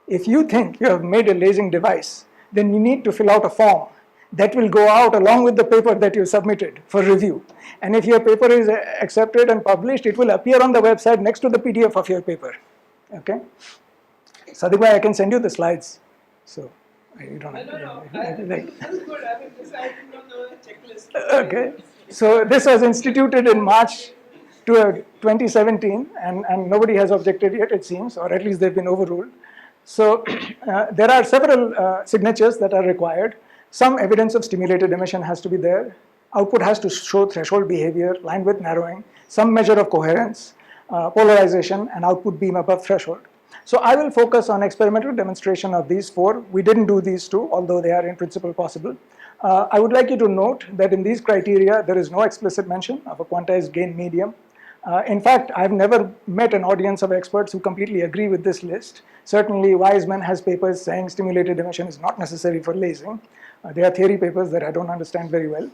If you think you have made a lasing device, then you need to fill out a form that will go out along with the paper that you submitted for review. And if your paper is accepted and published, it will appear on the website next to the PDF of your paper. Okay? Sadhguru, I can send you the slides. So you don't have to. No. This is good. I mean, this I did not know a checklist. Okay. So this was instituted in March 2017, and nobody has objected yet, it seems, or at least they've been overruled. So there are several signatures that are required. Some evidence of stimulated emission has to be there. Output has to show threshold behavior, line width narrowing, some measure of coherence, polarization, and output beam above threshold. So I will focus on experimental demonstration of these four. We didn't do these two, although they are in principle possible. I would like you to note that in these criteria, there is no explicit mention of a quantized gain medium. In fact, I've never met an audience of experts who completely agree with this list. Certainly, Wiseman has papers saying stimulated emission is not necessary for lasing. They are theory papers that I don't understand very well.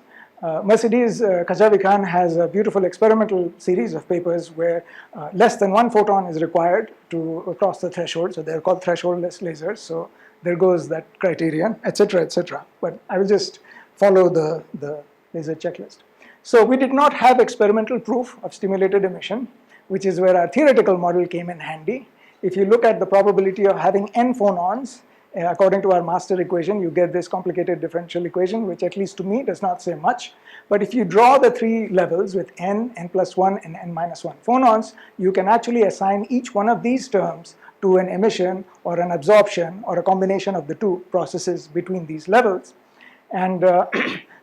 Mercedes Kajavi-Khan has a beautiful experimental series of papers where less than 1 photon is required to cross the threshold, so they're called thresholdless lasers. So there goes that criterion, etc., etc. But I will just follow the laser checklist. So we did not have experimental proof of stimulated emission, which is where our theoretical model came in handy. If you look at the probability of having n phonons, according to our master equation, you get this complicated differential equation, which at least to me does not say much. But if you draw the 3 levels with n, n plus 1, and n minus 1 phonons, you can actually assign each one of these terms to an emission or an absorption or a combination of the two processes between these levels. And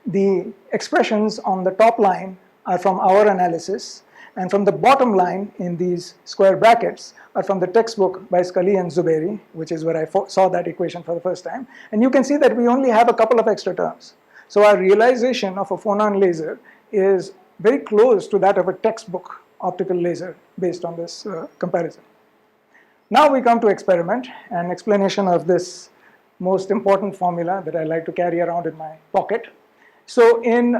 the expressions on the top line are from our analysis, and from the bottom line in these square brackets are from the textbook by Scully and Zuberi, which is where I saw that equation for the first time. And you can see that we only have a couple of extra terms. So our realization of a phonon laser is very close to that of a textbook optical laser based on this comparison. Now we come to experiment and explanation of this most important formula that I like to carry around in my pocket. So in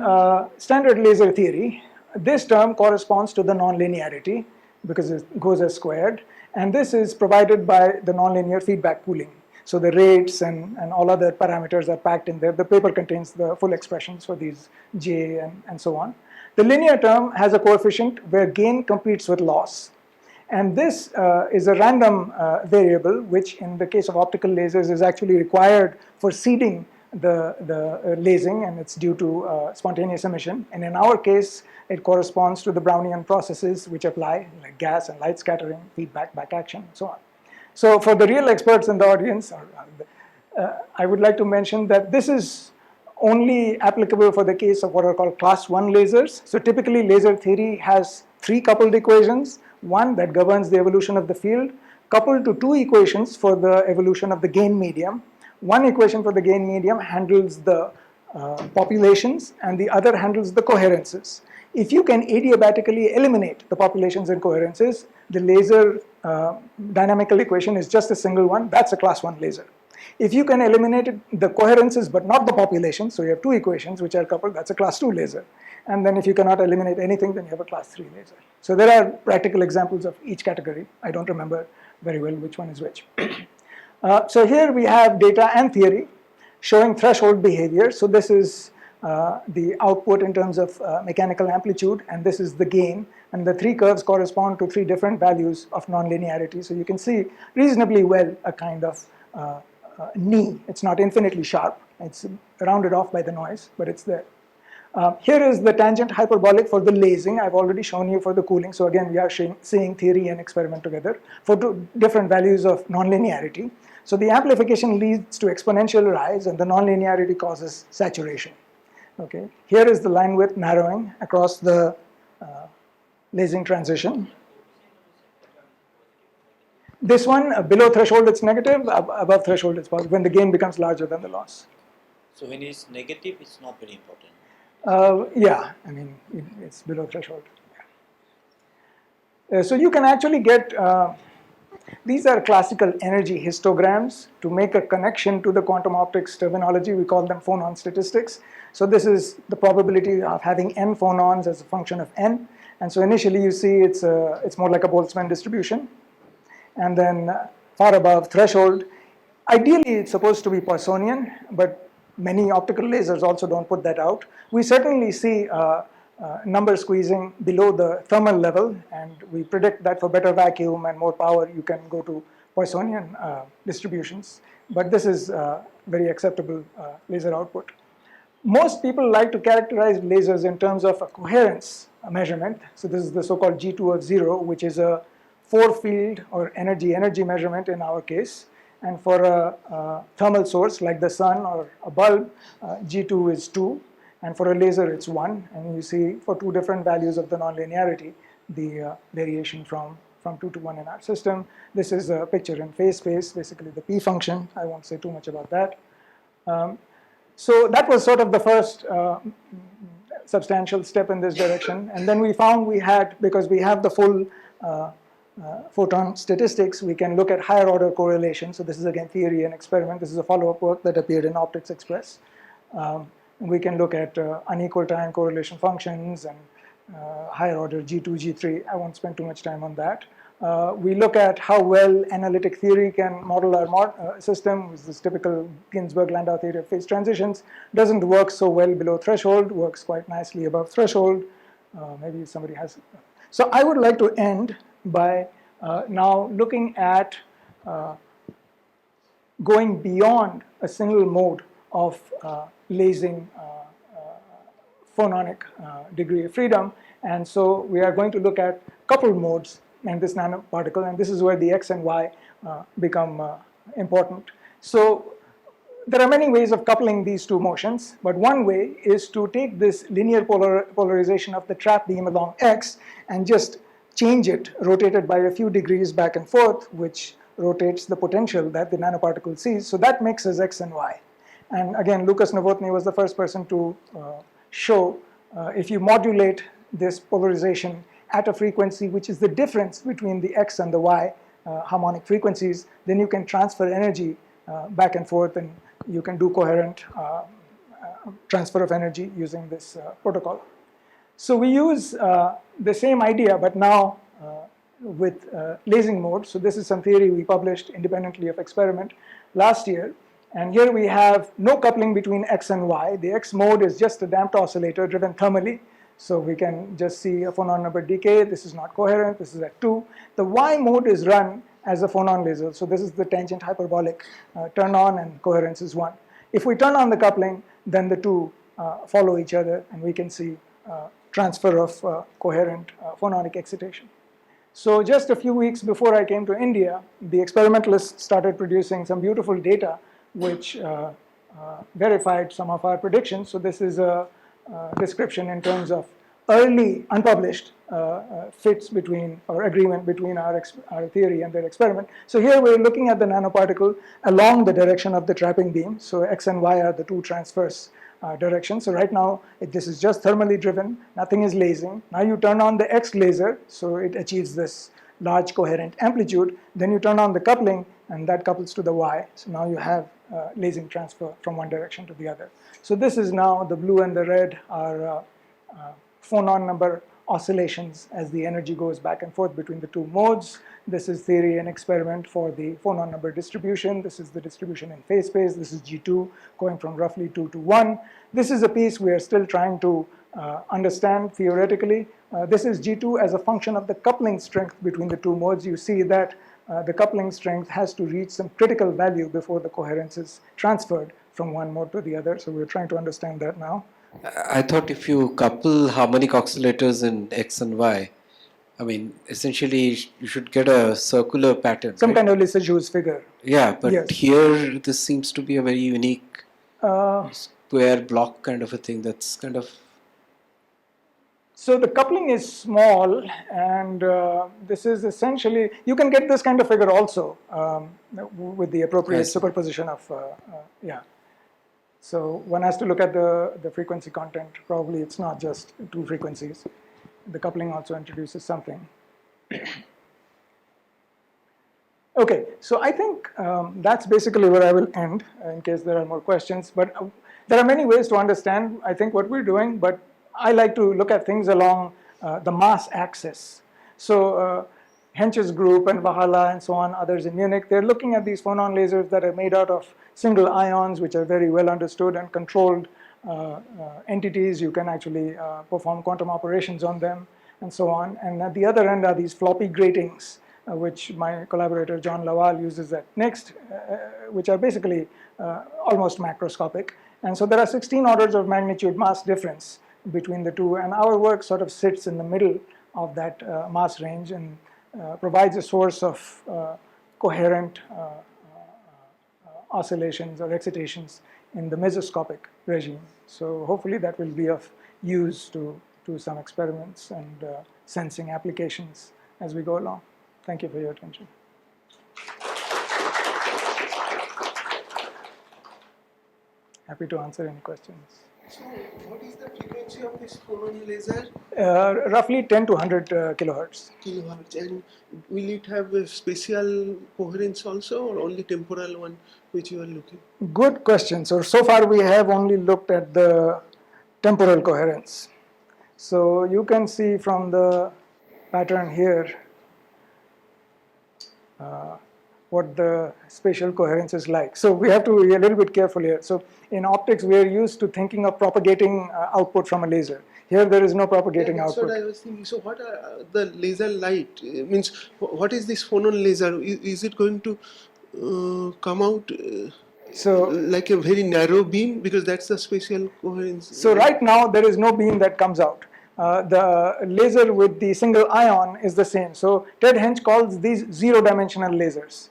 standard laser theory, this term corresponds to the nonlinearity because it goes as squared, and this is provided by the nonlinear feedback pooling. So the rates and all other parameters are packed in there. The paper contains the full expressions for these J and so on. The linear term has a coefficient where gain competes with loss. And this is a random variable, which in the case of optical lasers is actually required for seeding the lasing, and it's due to spontaneous emission. And in our case, it corresponds to the Brownian processes which apply, like gas and light scattering, feedback, back action, and so on. So for the real experts in the audience, I would like to mention that this is only applicable for the case of what are called class 1 lasers. So typically laser theory has 3 coupled equations, one that governs the evolution of the field, coupled to 2 equations for the evolution of the gain medium. One equation for the gain medium handles the populations, and the other handles the coherences. If you can adiabatically eliminate the populations and coherences, the laser dynamical equation is just a single one. That's a class 1 laser. If you can eliminate the coherences but not the populations, so you have 2 equations which are coupled, that's a class 2 laser. And then if you cannot eliminate anything, then you have a class 3 laser. So there are practical examples of each category. I don't remember very well which one is which. So here we have data and theory showing threshold behavior. So this is the output in terms of mechanical amplitude, and this is the gain. And the 3 curves correspond to 3 different values of nonlinearity. So you can see reasonably well a kind of knee. It's not infinitely sharp. It's rounded off by the noise, but it's there. Here is the tangent hyperbolic for the lasing. I've already shown you for the cooling. So again, we are seeing theory and experiment together for 2 different values of nonlinearity. So the amplification leads to exponential rise, and the nonlinearity causes saturation. Okay. Here is the line width narrowing across the lasing transition. This one, below threshold it's negative, above threshold it's positive, when the gain becomes larger than the loss. So when it's negative, it's not very important. Yeah, I mean, it's below threshold. Yeah. So you can actually get, these are classical energy histograms. To make a connection to the quantum optics terminology, we call them phonon statistics. So this is the probability of having n phonons as a function of n. And so initially you see it's more like a Boltzmann distribution. And then far above threshold, ideally it's supposed to be Poissonian, but many optical lasers also don't put that out. We certainly see number squeezing below the thermal level, and we predict that for better vacuum and more power, you can go to Poissonian distributions. But this is very acceptable laser output. Most people like to characterize lasers in terms of a coherence measurement. So this is the so-called G2 of 0, which is a 4-field or energy measurement in our case. And for a thermal source like the sun or a bulb, G2 is 2. And for a laser, it's 1. And you see for 2 different values of the nonlinearity, the variation from 2 to 1 in our system. This is a picture in phase space, basically the P function. I won't say too much about that. So that was sort of the first substantial step in this direction. And then we found we had, because we have the full photon statistics, we can look at higher order correlation. So this is again theory and experiment. This is a follow-up work that appeared in Optics Express. We can look at unequal time correlation functions and higher order G2, G3. I won't spend too much time on that. We look at how well analytic theory can model our system, which is this typical Ginzburg-Landau theory of phase transitions. Doesn't work so well below threshold, works quite nicely above threshold. Maybe somebody has. So I would like to end by now looking at going beyond a single mode of lasing phononic degree of freedom. And so we are going to look at coupled modes in this nanoparticle, and this is where the X and Y become important. So there are many ways of coupling these two motions, but one way is to take this linear polarization of the trap beam along X and just change it, rotate it by a few degrees back and forth, which rotates the potential that the nanoparticle sees. So that mixes X and Y. And again, Lucas Novotny was the first person to show if you modulate this polarization at a frequency which is the difference between the X and the Y harmonic frequencies, then you can transfer energy back and forth, and you can do coherent transfer of energy using this protocol. So we use the same idea, but now with lasing mode. So this is some theory we published independently of experiment last year. And here we have no coupling between X and Y. The X mode is just a damped oscillator driven thermally. So we can just see a phonon number decay. This is not coherent. This is at 2. The Y mode is run as a phonon laser. So this is the tangent hyperbolic turn on, and coherence is 1. If we turn on the coupling, then the two follow each other, and we can see transfer of coherent phononic excitation. So just a few weeks before I came to India, the experimentalists started producing some beautiful data which verified some of our predictions. So this is a description in terms of early unpublished fits between, or agreement between our theory and their experiment. So here we're looking at the nanoparticle along the direction of the trapping beam. So X and Y are the two transverse directions. So right now this is just thermally driven, nothing is lasing. Now you turn on the X laser, so it achieves this large coherent amplitude. Then you turn on the coupling, and that couples to the Y. So now you have lasing transfer from one direction to the other. So this is now the blue and the red are phonon number oscillations as the energy goes back and forth between the two modes. This is theory and experiment for the phonon number distribution. This is the distribution in phase space. This is G2 going from roughly 2 to 1. This is a piece we are still trying to understand theoretically. This is G2 as a function of the coupling strength between the two modes. You see that the coupling strength has to reach some critical value before the coherence is transferred from one mode to the other. So we're trying to understand that now. I thought if you couple harmonic oscillators in X and Y, I mean, essentially you should get a circular pattern. Some right? kind of Lissajous figure. Yeah, but Yes. here this seems to be a very unique square block kind of a thing. That's kind of... So the coupling is small, and this is essentially, you can get this kind of figure also with the appropriate superposition of, yeah. So one has to look at the frequency content. Probably it's not just two frequencies. The coupling also introduces something. Okay, so I think that's basically where I will end in case there are more questions. But there are many ways to understand, I think, what we're doing, but I like to look at things along the mass axis. So Hensch's group and Vahala and so on, others in Munich, they're looking at these phonon lasers that are made out of single ions, which are very well understood and controlled entities. You can actually perform quantum operations on them and so on. And at the other end are these floppy gratings, which my collaborator John Lawal uses at NEXT, which are basically almost macroscopic. And so there are 16 orders of magnitude mass difference between the two, and our work sort of sits in the middle of that mass range and provides a source of coherent oscillations or excitations in the mesoscopic regime. So hopefully that will be of use to some experiments and sensing applications as we go along. Thank you for your attention. Happy to answer any questions. So what is the frequency frequency of this phonon laser? Roughly 10 to 100 kilohertz. Kilohertz. And will it have a spatial coherence also, or only temporal one which you are looking? Good question. So far we have only looked at the temporal coherence. So you can see from the pattern here what the spatial coherence is like. So we have to be a little bit careful here. So in optics, we are used to thinking of propagating output from a laser. Here, there is no propagating That's output. what I was thinking. So what are the laser light? Means what is this phonon laser? Is it going to come out like a very narrow beam? Because that's the spatial coherence. So right now, there is no beam that comes out. The laser with the single ion is the same. So Ted Hench calls these zero-dimensional lasers.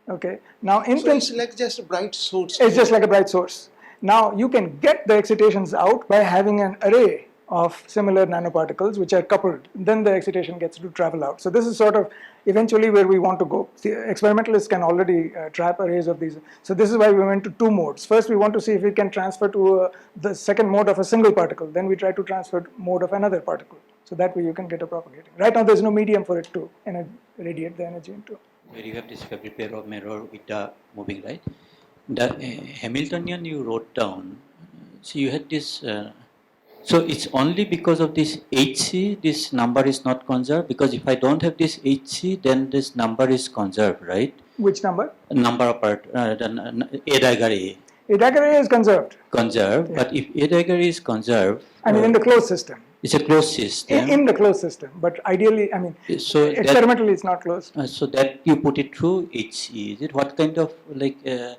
Okay. Now, so it's like just a bright source. It's just like a bright source. Now, you can get the excitations out by having an array of similar nanoparticles which are coupled. Then the excitation gets to travel out. So this is sort of eventually where we want to go. See, experimentalists can already trap arrays of these. So this is why we went to two modes. First, we want to see if we can transfer to the second mode of a single particle. Then we try to transfer mode of another particle. So that way you can get a propagating. Right now, there's no medium for it to radiate the energy into. Where you have this fabric pair of mirror with the moving, right? The Hamiltonian you wrote down, so you had this, so it's only because of this HC, this number is not conserved, because if I don't have this HC, then this number is conserved, right? Which number? Number of part, A dagger A. A dagger A is conserved. Conserved, yeah. But if A dagger is conserved, I mean in the closed system. It's a closed system. In the closed system, but ideally, I mean, so experimentally it's not closed. So that you put it through HC, is it? What kind of, like, I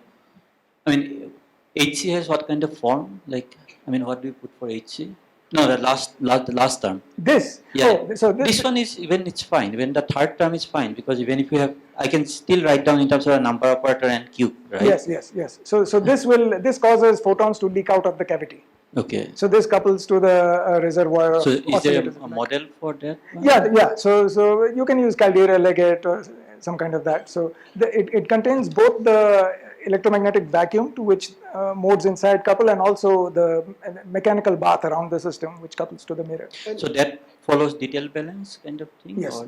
mean, HC has what kind of form? Like, I mean, what do you put for HC? No, the last term. This? Yeah. Oh, so this one is, even it's fine. Even the third term is fine, because even if you have, I can still write down in terms of a number operator and cube, right? Yes. So this causes photons to leak out of the cavity. Okay. So this couples to the reservoir. So is there a model for that? Yeah. So you can use caldera legate or some kind of that. So it contains both the electromagnetic vacuum to which modes inside couple, and also the mechanical bath around the system which couples to the mirror. So that follows detail balance kind of thing? Yes.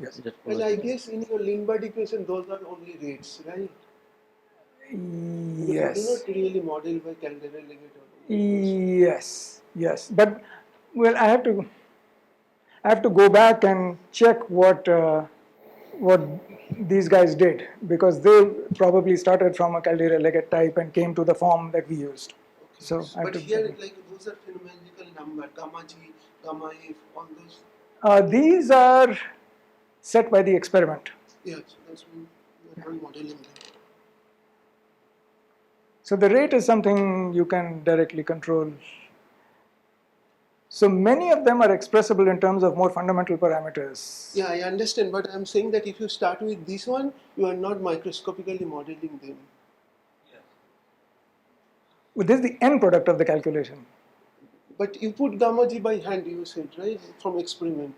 And I guess in your Lindbergh equation, those are only rates, right? Yes. You do not really model by caldera legate. Yes, but well, I have to go back and check what these guys did, because they probably started from a caldera legate type and came to the form that we used. Okay. So but here, like, those are phenomenological number, gamma G, gamma F, all those. These are set by the experiment. Yeah, so that's when we are modeling them. So the rate is something you can directly control. So many of them are expressible in terms of more fundamental parameters. Yeah, I understand, but I'm saying that if you start with this one, you are not microscopically modeling them. Well, this is the end product of the calculation. But you put gamma G by hand, you said, right, from experiment.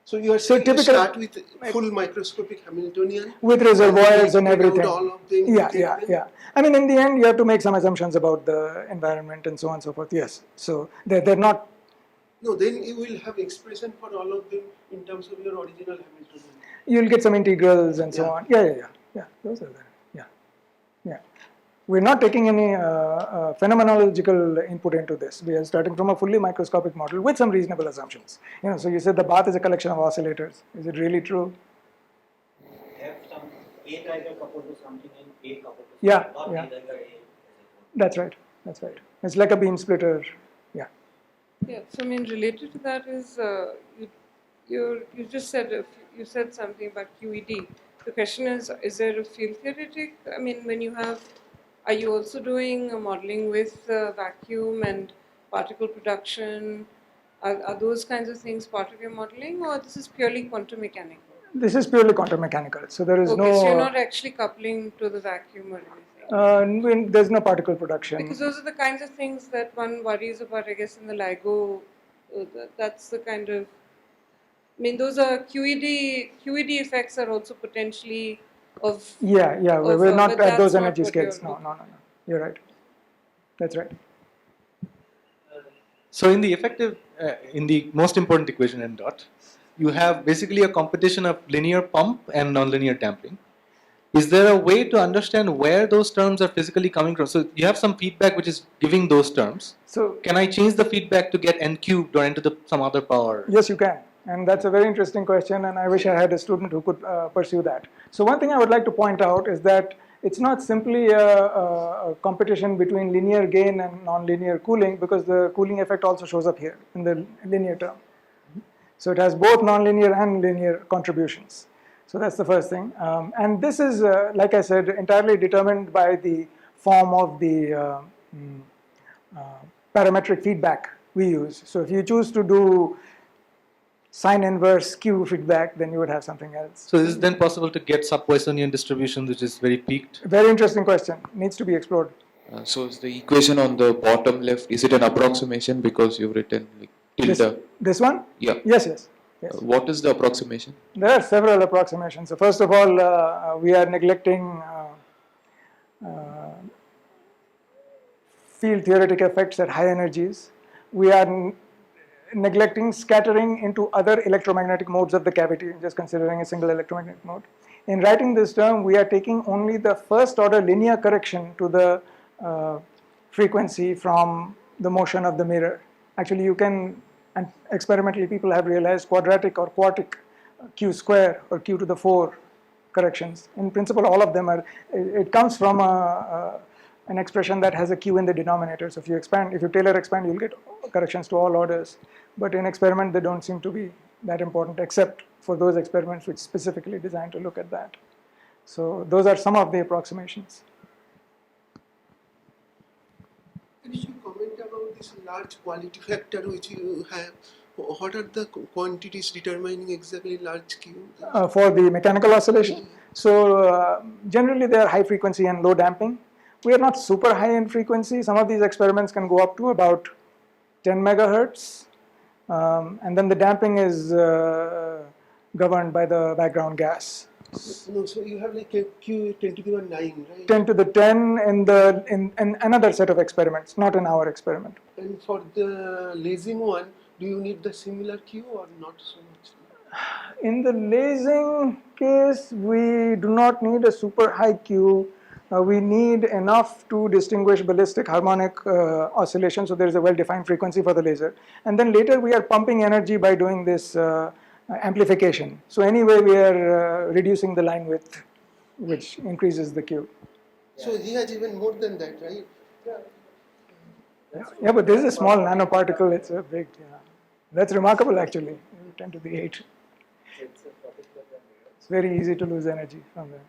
So you are saying you start with full microscopic Hamiltonian with reservoirs and everything. All of them. Yeah. I mean, in the end, you have to make some assumptions about the environment and so on and so forth. Yes. So they're not. No, then you will have expression for all of them in terms of your original Hamiltonian. You'll get some integrals and so on. Yeah. Those are there. Yeah. We're not taking any phenomenological input into this. We are starting from a fully microscopic model with some reasonable assumptions. So you said the bath is a collection of oscillators. Is it really true? Have some A dagger coupled to something and A coupled to something. Yeah. Not A dagger A. That's right. It's like a beam splitter. Yeah. Yeah. So I mean, related to that is you just said you said something about QED. The question is there a field theoretic? I mean, when you have, are you also doing modeling with vacuum and particle production? Are those kinds of things part of your modeling, or this is purely quantum mechanical? This is purely quantum mechanical. So there is no. Okay, so you're not actually coupling to the vacuum or anything. There's no particle production. Because those are the kinds of things that one worries about, I guess, in the LIGO. That's the kind of. I mean, those are QED effects are also potentially of. Yeah. We're not at those energy scales. No. You're right. That's right. So in the most important equation n dot, you have basically a competition of linear pump and nonlinear damping. Is there a way to understand where those terms are physically coming from? So you have some feedback which is giving those terms. So Can I change the feedback to get n cubed or into some other power? yes, you can. And that's a very interesting question, and I wish I had a student who could pursue that. So one thing I would like to point out is that it's not simply a competition between linear gain and nonlinear cooling, because the cooling effect also shows up here in the linear term. So it has both nonlinear and linear contributions. So that's the first thing. And this is, like I said, entirely determined by the form of the parametric feedback we use. So if you choose to do sine inverse Q feedback, then you would have something else. So is it then possible to get sub-Poissonian distribution which is very peaked? Very interesting question. Needs to be explored. So is the equation on the bottom left, is it an approximation because you've written like tilde? This one? Yeah. Yes. What is the approximation? There are several approximations. So first of all, we are neglecting field theoretic effects at high energies. We are neglecting scattering into other electromagnetic modes of the cavity, just considering a single electromagnetic mode. In writing this term, we are taking only the first order linear correction to the frequency from the motion of the mirror. Actually, you can, and experimentally people have realized, quadratic or quartic q square or q to the 4 corrections. In principle, all of them are, it comes from an expression that has a q in the denominator. So if you Taylor expand, you'll get corrections to all orders. But in experiment, they don't seem to be that important, except for those experiments which specifically designed to look at that. So those are some of the approximations. Could you comment about this large quality factor which you have? What are the quantities determining exactly large Q? For the mechanical oscillation. So generally they are high frequency and low damping. We are not super high in frequency. Some of these experiments can go up to about 10 megahertz. And then the damping is governed by the background gas. No, so you have like a Q 10 to the 9, right? 10 to the 10 in another set of experiments, not in our experiment. And for the lasing one, do you need the similar Q or not so much? In the lasing case, we do not need a super high Q. We need enough to distinguish ballistic harmonic oscillation, so there is a well-defined frequency for the laser. And then later we are pumping energy by doing this amplification. So anyway, we are reducing the line width, which increases the Q. So he has even more than that, right? Yeah, but this is a small nanoparticle. It's a big, that's remarkable actually, 10 to the 8. It's very easy to lose energy from that.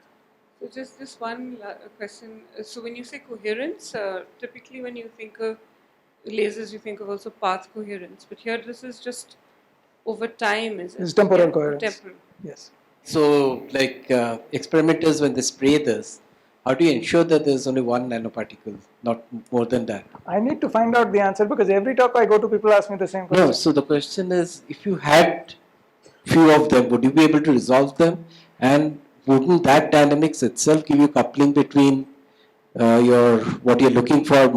So just this one question. So when you say coherence, typically when you think of lasers, you think of also path coherence. But here this is just over time, is it? It's temporal coherence. Temporal. Yes. So like experimenters, when they spray this, how do you ensure that there's only one nanoparticle, not more than that? I need to find out the answer, because every talk I go to, people ask me the same question. No, so the question is, if you had few of them, would you be able to resolve them? And wouldn't that dynamics itself give you coupling between what you're looking for,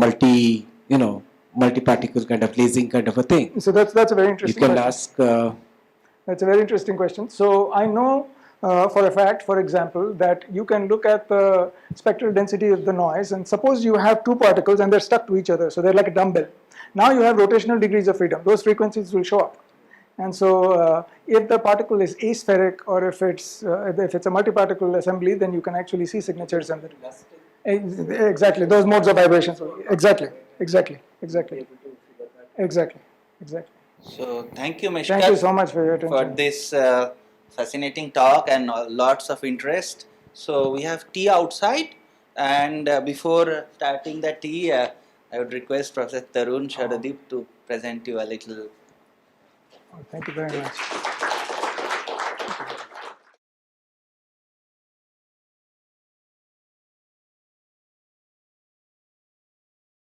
multi-particle kind of lasing kind of a thing? So that's a very interesting question. You can ask. That's a very interesting question. So I know for a fact, for example, that you can look at the spectral density of the noise, and suppose you have two particles and they're stuck to each other, so they're like a dumbbell. Now you have rotational degrees of freedom. Those frequencies will show up. And so if the particle is aspheric, or if it's a multi-particle assembly, then you can actually see signatures in it. Exactly, those modes of vibrations. Exactly. So thank you, Mishkat. Thank you so much for your attention. For this fascinating talk and lots of interest. So we have tea outside, and before starting the tea, I would request Professor Tarun Sharadeep to present you a little. Thank you very much.